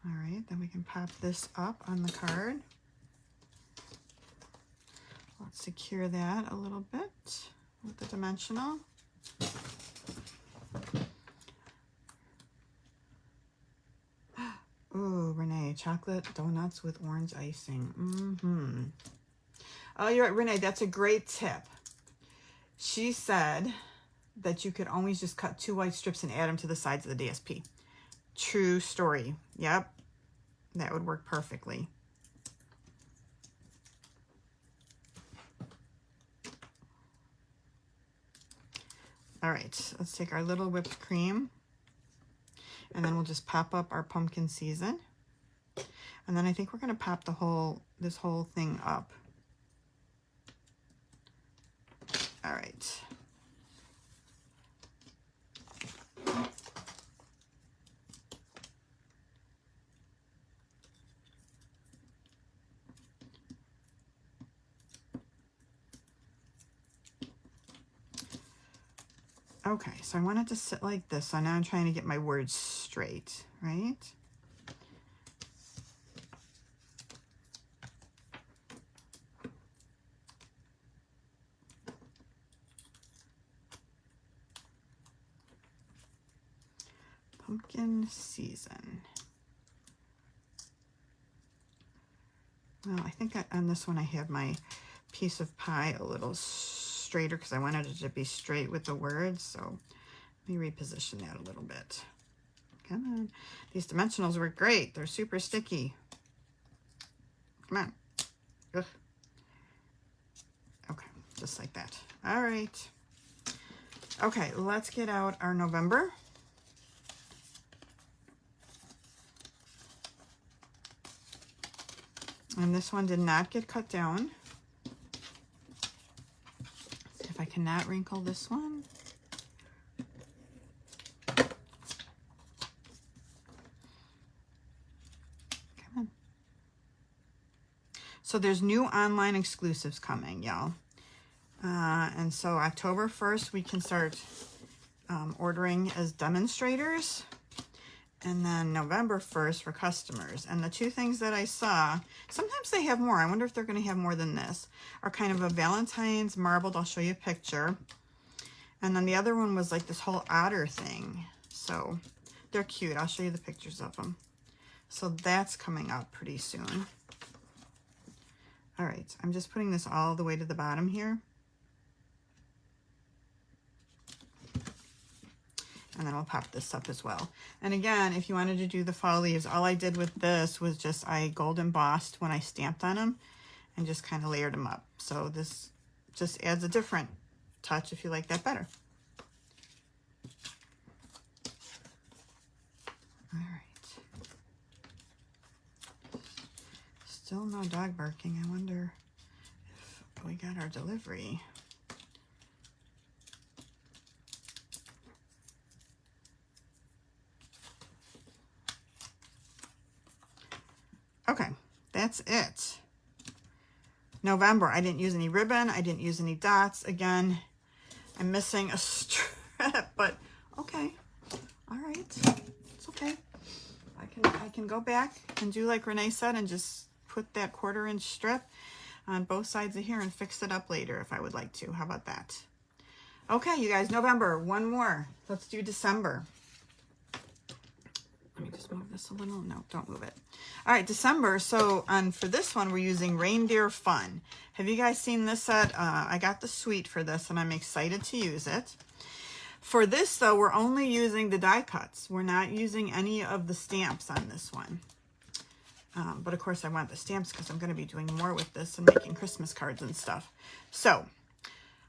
All right, then we can pop this up on the card. Let's secure that a little bit with the dimensional. Ooh, Renee, chocolate donuts with orange icing. Oh, you're right, Renee, that's a great tip. She said that you could always just cut 2 white strips and add them to the sides of the DSP. True story. Yep, that would work perfectly. All right, let's take our little whipped cream, and then we'll just pop up our pumpkin season. And then I think we're going to pop this whole thing up. All right. Okay, so I want it to sit like this. So now I'm trying to get my words straight, right? Pumpkin season. Well, I think on this one I had my piece of pie a little straighter because I wanted it to be straight with the words. So let me reposition that a little bit. Come on. These dimensionals work great. They're super sticky. Come on. Ugh. Okay, just like that. All right. Okay, let's get out our November. And this one did not get cut down. See if I cannot wrinkle this one. Come on. So there's new online exclusives coming, y'all. And so October 1st, we can start ordering as demonstrators. And then November 1st for customers. And the 2 things that I saw, sometimes they have more. I wonder if they're going to have more than this, are kind of a Valentine's marbled. I'll show you a picture. And then the other one was like this whole otter thing. So they're cute. I'll show you the pictures of them. So that's coming up pretty soon. All right, I'm just putting this all the way to the bottom here. And then I'll pop this up as well. And again, if you wanted to do the fall leaves, all I did with this was just I gold embossed when I stamped on them and just kind of layered them up. So this just adds a different touch if you like that better. All right. Still no dog barking. I wonder if we got our delivery. Okay, that's it. November, I didn't use any ribbon. I didn't use any dots. Again, I'm missing a strip, but okay. All right, it's okay. I can go back and do like Renee said and just put that 1/4 inch strip on both sides of here and fix it up later if I would like to. How about that? Okay, you guys, November, one more. Let's do December. Let me just move this a little. No, don't move it. All right, December. So for this one, we're using Reindeer Fun. Have you guys seen this set? I got the suite for this, and I'm excited to use it. For this, though, we're only using the die cuts. We're not using any of the stamps on this one. But, of course, I want the stamps because I'm going to be doing more with this and making Christmas cards and stuff. So,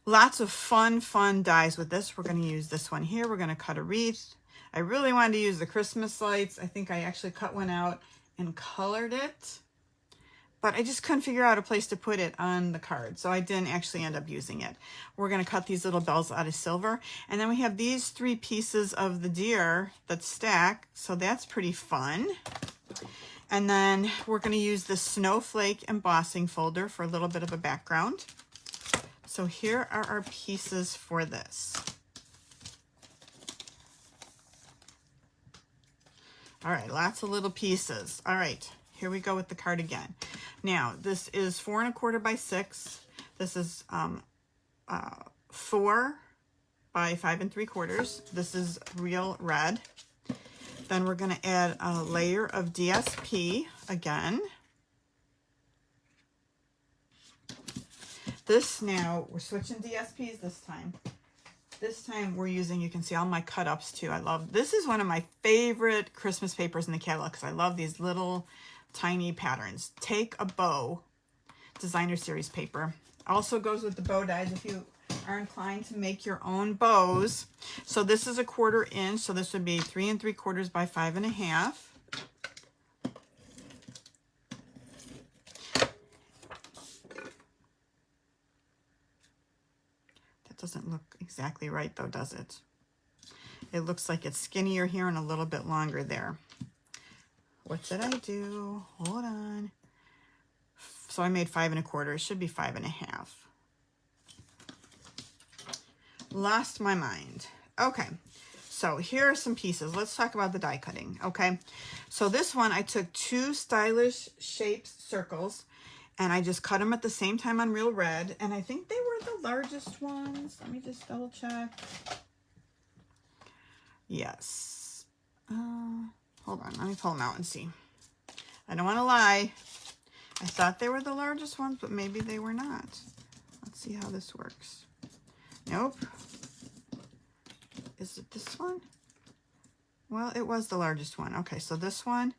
lots of fun dies with this. We're going to use this one here. We're going to cut a wreath. I really wanted to use the Christmas lights. I think I actually cut one out and colored it, but I just couldn't figure out a place to put it on the card, so I didn't actually end up using it. We're going to cut these little bells out of silver, and then we have these 3 pieces of the deer that stack, so that's pretty fun. And then we're going to use the snowflake embossing folder for a little bit of a background. So here are our pieces for this. All right, lots of little pieces. All right, here we go with the card again. Now, this is 4 1/4 by 6. This is 4 by 5 3/4. This is real red. Then we're going to add a layer of DSP again. This now, we're switching DSPs this time. This time we're using, you can see all my cut-ups too. I love, this is one of my favorite Christmas papers in the catalog because I love these little tiny patterns. Take a Bow designer series paper. Also goes with the bow dies if you are inclined to make your own bows. So this is a 1/4 inch, so this would be 3 3/4 by 5 1/2. That doesn't look exactly right though, does it? It looks like it's skinnier here and a little bit longer there. What did I do? Hold on. So I made 5 1/4. It should be 5 1/2. Lost my mind. Okay, so here are some pieces. Let's talk about the die cutting. Okay, so this one I took 2 stylish shaped circles and I just cut them at the same time on real red, and I think they were the largest ones. Let me just double check. Yes. Hold on, let me pull them out and see. I don't want to lie. I thought they were the largest ones, but maybe they were not. Let's see how this works. Nope. Is it this one? Well, it was the largest one. Okay, so this one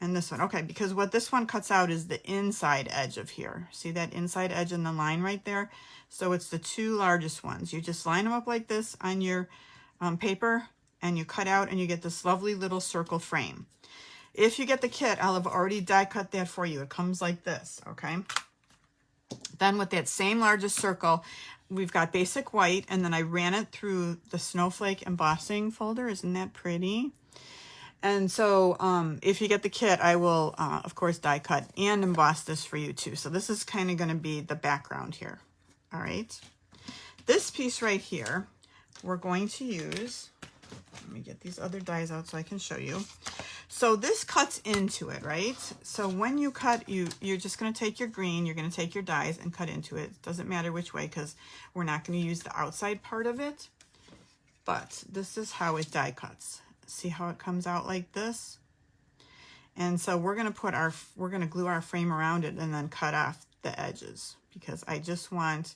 and this one. Okay, because what this one cuts out is the inside edge of here. See that inside edge in the line right there? So it's the 2 largest ones. You just line them up like this on your paper, and you cut out and you get this lovely little circle frame. If you get the kit, I'll have already die cut that for you. It comes like this, okay? Then with that same largest circle, we've got basic white, and then I ran it through the snowflake embossing folder. Isn't that pretty? And so if you get the kit, I will, of course, die cut and emboss this for you too. So this is kind of going to be the background here. All right. This piece right here, we're going to use, let me get these other dies out so I can show you. So this cuts into it, right? So when you cut, you're just going to take your green, you're going to take your dies and cut into it. Doesn't matter which way because we're not going to use the outside part of it. But this is how it die cuts. See how it comes out like this? And so we're going to glue our frame around it and then cut off the edges because I just want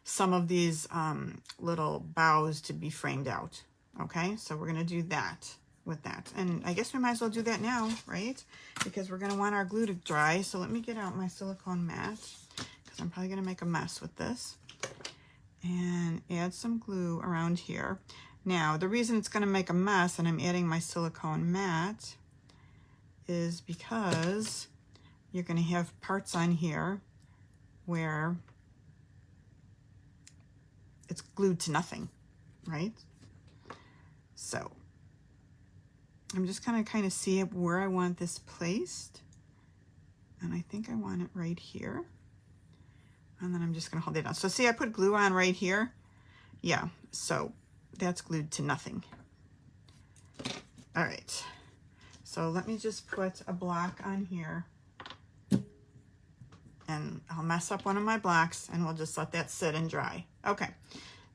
some of these little boughs to be framed out. Okay, so we're going to do that with that. And I guess we might as well do that now, right? Because we're going to want our glue to dry. So let me get out my silicone mat because I'm probably going to make a mess with this. And add some glue around here. Now, the reason it's going to make a mess and I'm adding my silicone mat is because you're going to have parts on here where it's glued to nothing, right? So I'm just going to kind of see where I want this placed. And I think I want it right here. And then I'm just going to hold it down. So see, I put glue on right here. Yeah, so that's glued to nothing. All right. So let me just put a block on here. And I'll mess up one of my blocks and we'll just let that sit and dry. Okay.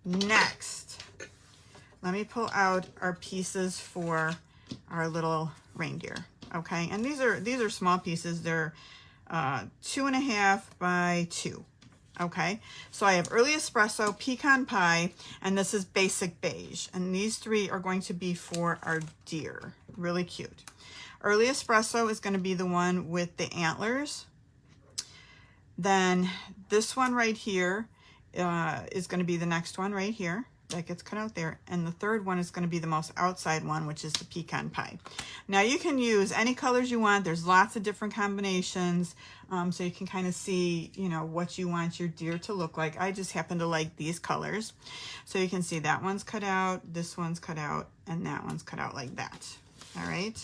Next, let me pull out our pieces for our little reindeer. Okay. And these are small pieces. They're 2.5 by 2. Okay, so I have early espresso, pecan pie, and this is basic beige. And these 3 are going to be for our deer. Really cute. Early espresso is going to be the one with the antlers. Then this one right here is going to be the next one right here. That gets cut out there. And the third one is going to be the most outside one, which is the pecan pie. Now you can use any colors you want. There's lots of different combinations. So you can kind of see, you know, what you want your deer to look like. I just happen to like these colors. So you can see that one's cut out, this one's cut out, and that one's cut out like that. All right.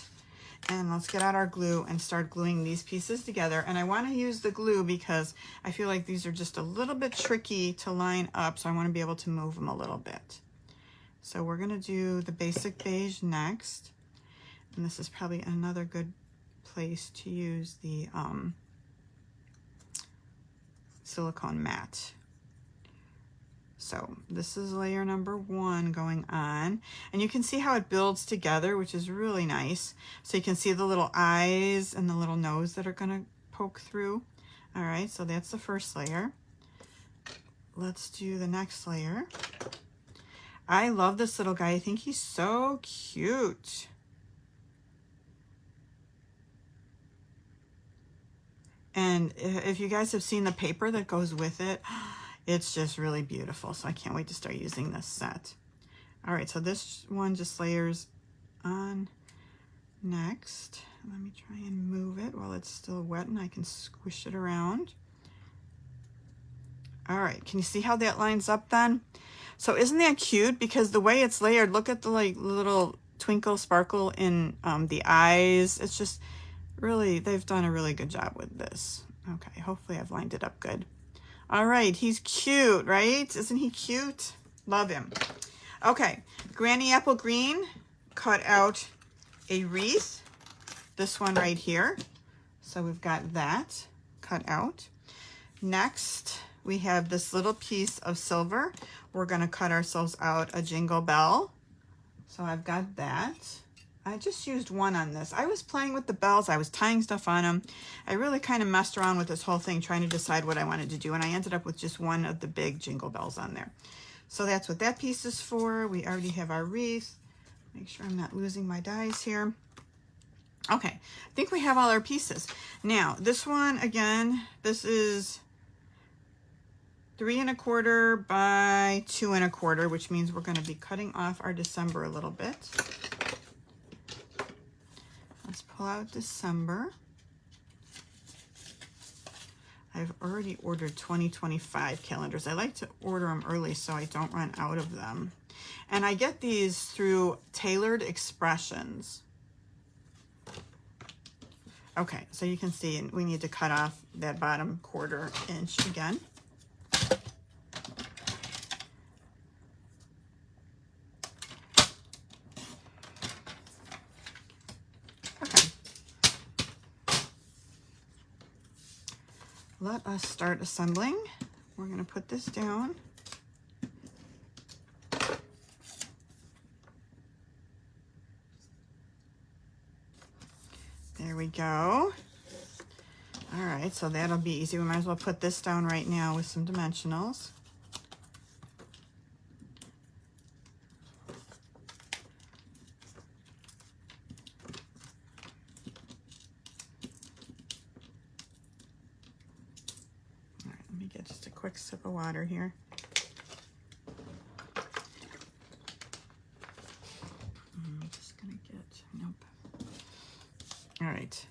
And let's get out our glue and start gluing these pieces together. And I want to use the glue because I feel like these are just a little bit tricky to line up, so I want to be able to move them a little bit. So we're going to do the basic beige next. And this is probably another good place to use the silicone matte. So this is layer number 1 going on, and you can see how it builds together, which is really nice. So you can see the little eyes and the little nose that are going to poke through. All right, so that's the first layer. Let's do the next layer. I love this little guy. I think he's so cute. And if you guys have seen the paper that goes with it, it's just really beautiful. So I can't wait to start using this set. All right, so this one just layers on next. Let me try and move it while it's still wet and I can squish it around. All right, can you see how that lines up then? So isn't that cute? Because the way it's layered, look at the like little twinkle sparkle in the eyes. It's just really, they've done a really good job with this. Okay, hopefully I've lined it up good. All right, he's cute, right? Isn't he cute? Love him. Okay, Granny Apple Green cut out a wreath. This one right here. So we've got that cut out. Next, we have this little piece of silver. We're gonna cut ourselves out a jingle bell. So I've got that. I just used one on this. I was playing with the bells. I was tying stuff on them. I really kind of messed around with this whole thing trying to decide what I wanted to do, and I ended up with just one of the big jingle bells on there. So that's what that piece is for. We already have our wreath. Make sure I'm not losing my dies here. Okay, I think we have all our pieces. Now, this one, again, this is 3 1/4 by 2 1/4, which means we're going to be cutting off our December a little bit. Let's pull out December. I've already ordered 2025 calendars. I like to order them early so I don't run out of them. And I get these through Tailored Expressions. Okay, so you can see we need to cut off that bottom 1/4 inch again. Let us start assembling. We're going to put this down. There we go. All right, so that'll be easy. We might as well put this down right now with some dimensionals. Just a quick sip of water here. I'm just gonna get, nope. All right,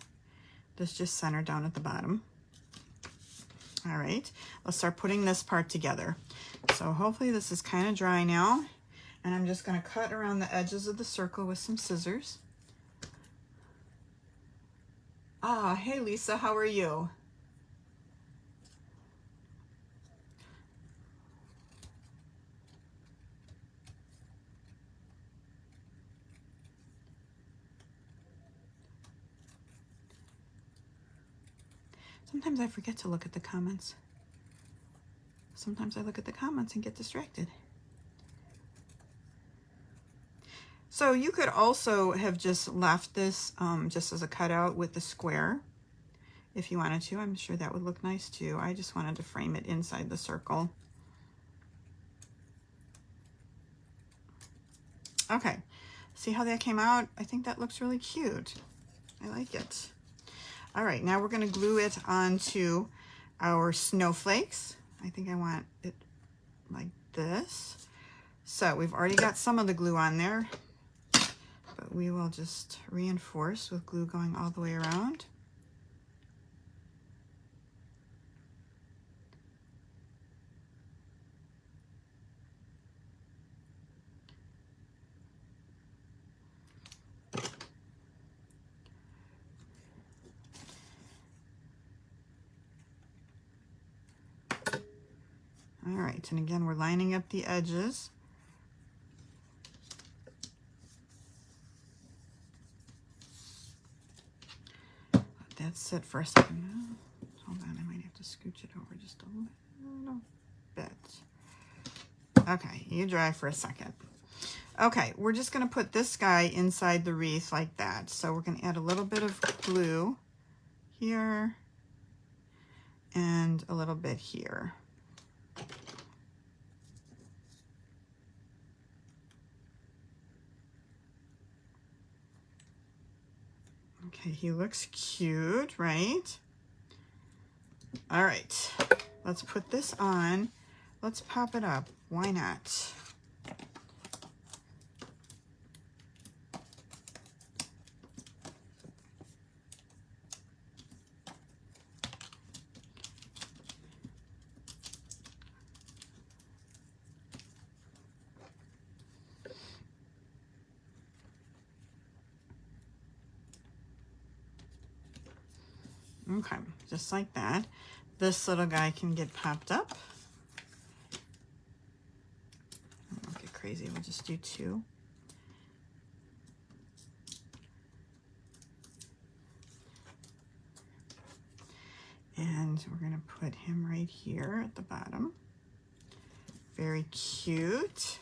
this just centered down at the bottom. All right, let's start putting this part together. So hopefully this is kind of dry now, and I'm just gonna cut around the edges of the circle with some scissors. Ah, hey Lisa, how are you? Sometimes I forget to look at the comments. Sometimes I look at the comments and get distracted. So you could also have just left this just as a cutout with the square if you wanted to. I'm sure that would look nice too. I just wanted to frame it inside the circle. Okay, see how that came out? I think that looks really cute. I like it. All right, now we're going to glue it onto our snowflakes. I think I want it like this. So we've already got some of the glue on there, but we will just reinforce with glue going all the way around. All right, and again, we're lining up the edges. Let that sit for a second. Hold on, I might have to scooch it over just a little bit. Okay, you dry for a second. Okay, we're just going to put this guy inside the wreath like that. So we're going to add a little bit of glue here and a little bit here. Okay, he looks cute, right? All right, let's put this on. Let's pop it up. Why not? Okay, just like that. This little guy can get popped up. Don't get crazy, we'll just do 2. And we're gonna put him right here at the bottom. Very cute.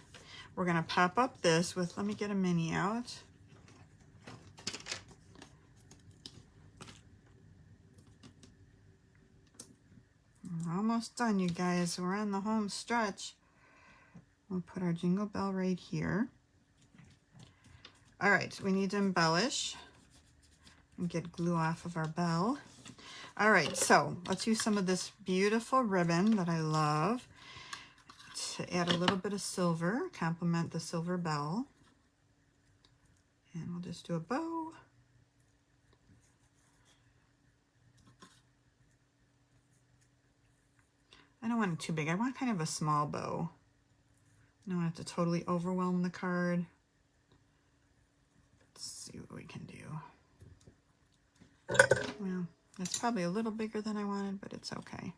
We're gonna pop up this with, let me get a mini out. We're almost done, you guys. We're on the home stretch. We'll put our jingle bell right here. All right, we need to embellish and get glue off of our bell. All right, so let's use some of this beautiful ribbon that I love to add a little bit of silver, complement the silver bell. And we'll just do a bow. I don't want it too big. I want kind of a small bow. I don't want it to totally overwhelm the card. Let's see what we can do. Well, that's probably a little bigger than I wanted, but it's okay.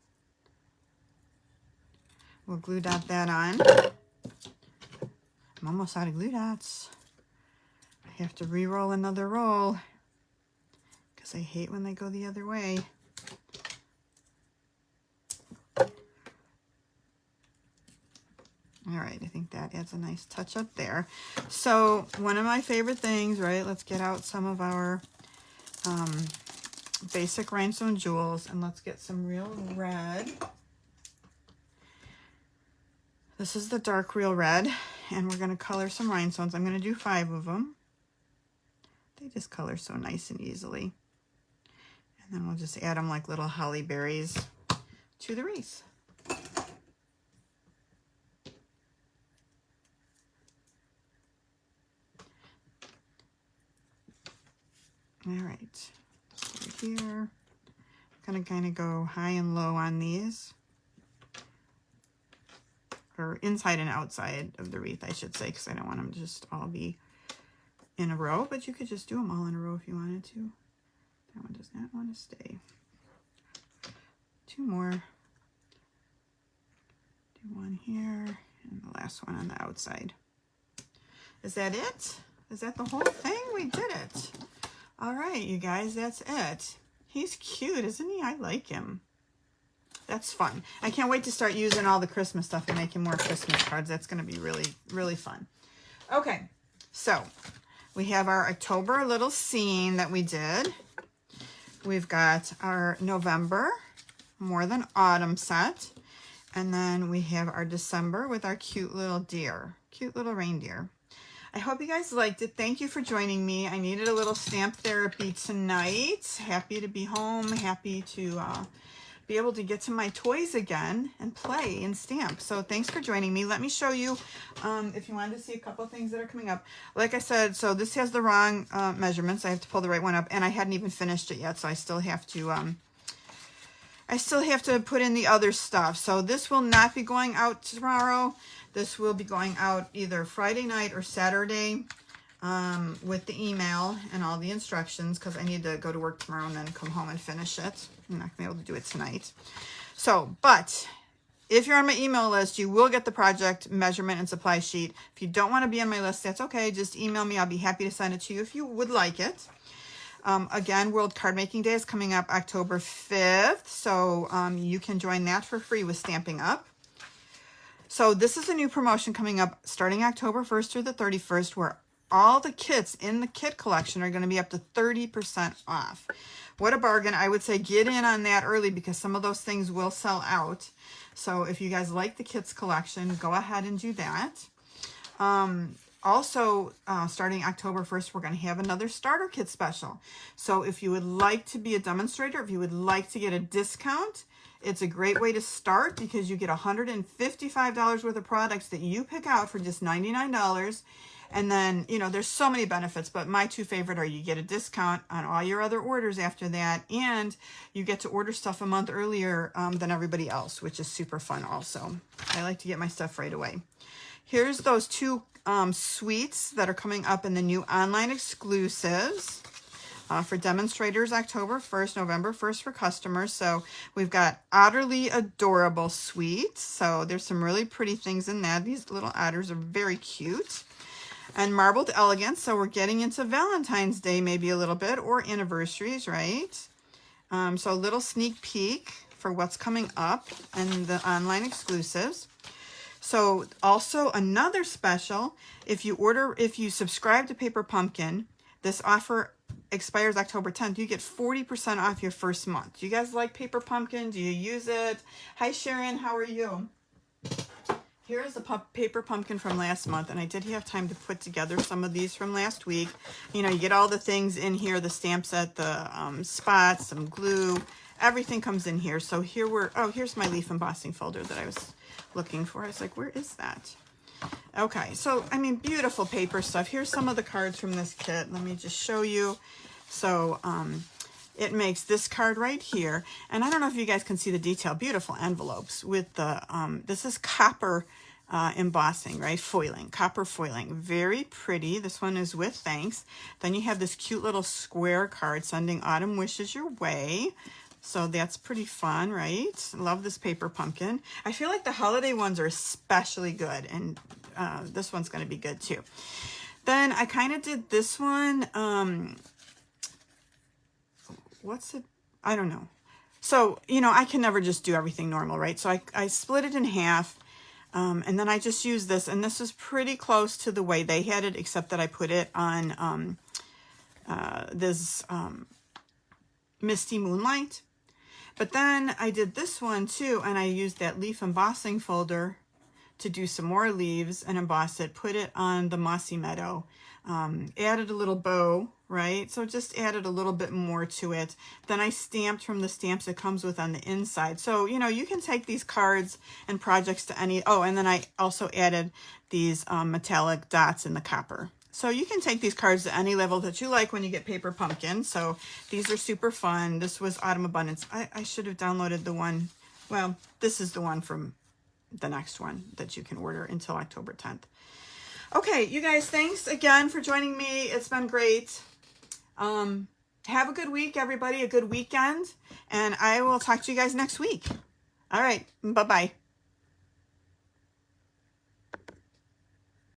We'll glue dot that on. I'm almost out of glue dots. I have to re-roll another roll because I hate when they go the other way. All right, I think that adds a nice touch up there. So one of my favorite things, right? Let's get out some of our basic rhinestone jewels and let's get some real red. This is the dark real red, and we're going to color some rhinestones. I'm going to do 5 of them. They just color so nice and easily. And then we'll just add them like little holly berries to the wreath. All right, so here, I'm gonna kind of go high and low on these, or inside and outside of the wreath, I should say, because I don't want them to just all be in a row, but you could just do them all in a row if you wanted to. That one does not want to stay. 2 more. Do one here, and the last one on the outside. Is that it? Is that the whole thing? We did it. All right, you guys, that's it. He's cute, isn't he? I like him. That's fun. I can't wait to start using all the Christmas stuff and making more Christmas cards. That's going to be really, really fun. Okay, so we have our October little scene that we did. We've got our November More Than Autumn set. And then we have our December with our cute little deer, cute little reindeer. I hope you guys liked it. Thank you for joining me. I needed a little stamp therapy tonight. Happy to be home. Happy to be able to get to my toys again and play and stamp. So thanks for joining me. Let me show you if you wanted to see a couple things that are coming up. Like I said, so this has the wrong measurements. I have to pull the right one up, and I hadn't even finished it yet, so I still have to put in the other stuff. So this will not be going out tomorrow. This will be going out either Friday night or Saturday with the email and all the instructions, because I need to go to work tomorrow and then come home and finish it. I'm not going to be able to do it tonight. So, but if you're on my email list, you will get the project measurement and supply sheet. If you don't want to be on my list, that's okay. Just email me. I'll be happy to send it to you if you would like it. Again, World Card Making Day is coming up October 5th, so you can join that for free with Stamping Up. So this is a new promotion coming up starting October 1st through the 31st, where all the kits in the kit collection are going to be up to 30% off. What a bargain. I would say get in on that early because some of those things will sell out. So if you guys like the kits collection, go ahead and do that. Also, starting October 1st, we're going to have another starter kit special. So if you would like to be a demonstrator, if you would like to get a discount, it's a great way to start because you get $155 worth of products that you pick out for just $99. And then, you know, there's so many benefits, but my two favorite are you get a discount on all your other orders after that, and you get to order stuff a month earlier than everybody else, which is super fun also. I like to get my stuff right away. Here's those two suites that are coming up in the new online exclusives. For demonstrators, October 1st, November 1st for customers. So we've got Otterly Adorable Suite. So there's some really pretty things in that. These little otters are very cute. And Marbled Elegance. So we're getting into Valentine's Day maybe a little bit, or anniversaries, right? So a little sneak peek for what's coming up and the online exclusives. So also another special, if you subscribe to Paper Pumpkin, this offer expires October 10th. You get 40% off your first month. Do you guys like Paper Pumpkin? Do you use it? Hi Sharon, how are you? Here's the Paper Pumpkin from last month, and I did have time to put together some of these from last week. You know, you get all the things in here, the stamp set, the spots, some glue, everything comes in here. So here here's my leaf embossing folder that I was looking for. I was like, where is that? Okay, so, I mean, beautiful paper stuff. Here's some of the cards from this kit. Let me just show you. So, it makes this card right here. And I don't know if you guys can see the detail. Beautiful envelopes with the, this is copper embossing, right? Foiling, copper foiling. Very pretty. This one is with thanks. Then you have this cute little square card sending autumn wishes your way. So that's pretty fun, right? Love this Paper Pumpkin. I feel like the holiday ones are especially good, and this one's going to be good too. Then I kind of did this one. What's it? I don't know. So, you know, I can never just do everything normal, right? So I split it in half, and then I just used this, and this is pretty close to the way they had it, except that I put it on this Misty Moonlight. But then I did this one too, and I used that leaf embossing folder to do some more leaves and emboss it, put it on the Mossy Meadow, added a little bow, right? So just added a little bit more to it. Then I stamped from the stamps it comes with on the inside. So, you know, you can take these cards and projects to any, oh, and then I also added these metallic dots in the copper. So you can take these cards to any level that you like when you get Paper Pumpkin. So these are super fun. This was Autumn Abundance. I should have downloaded the one. Well, this is the one from the next one that you can order until October 10th. Okay, you guys, thanks again for joining me. It's been great. Have a good week, everybody, a good weekend. And I will talk to you guys next week. All right, bye-bye.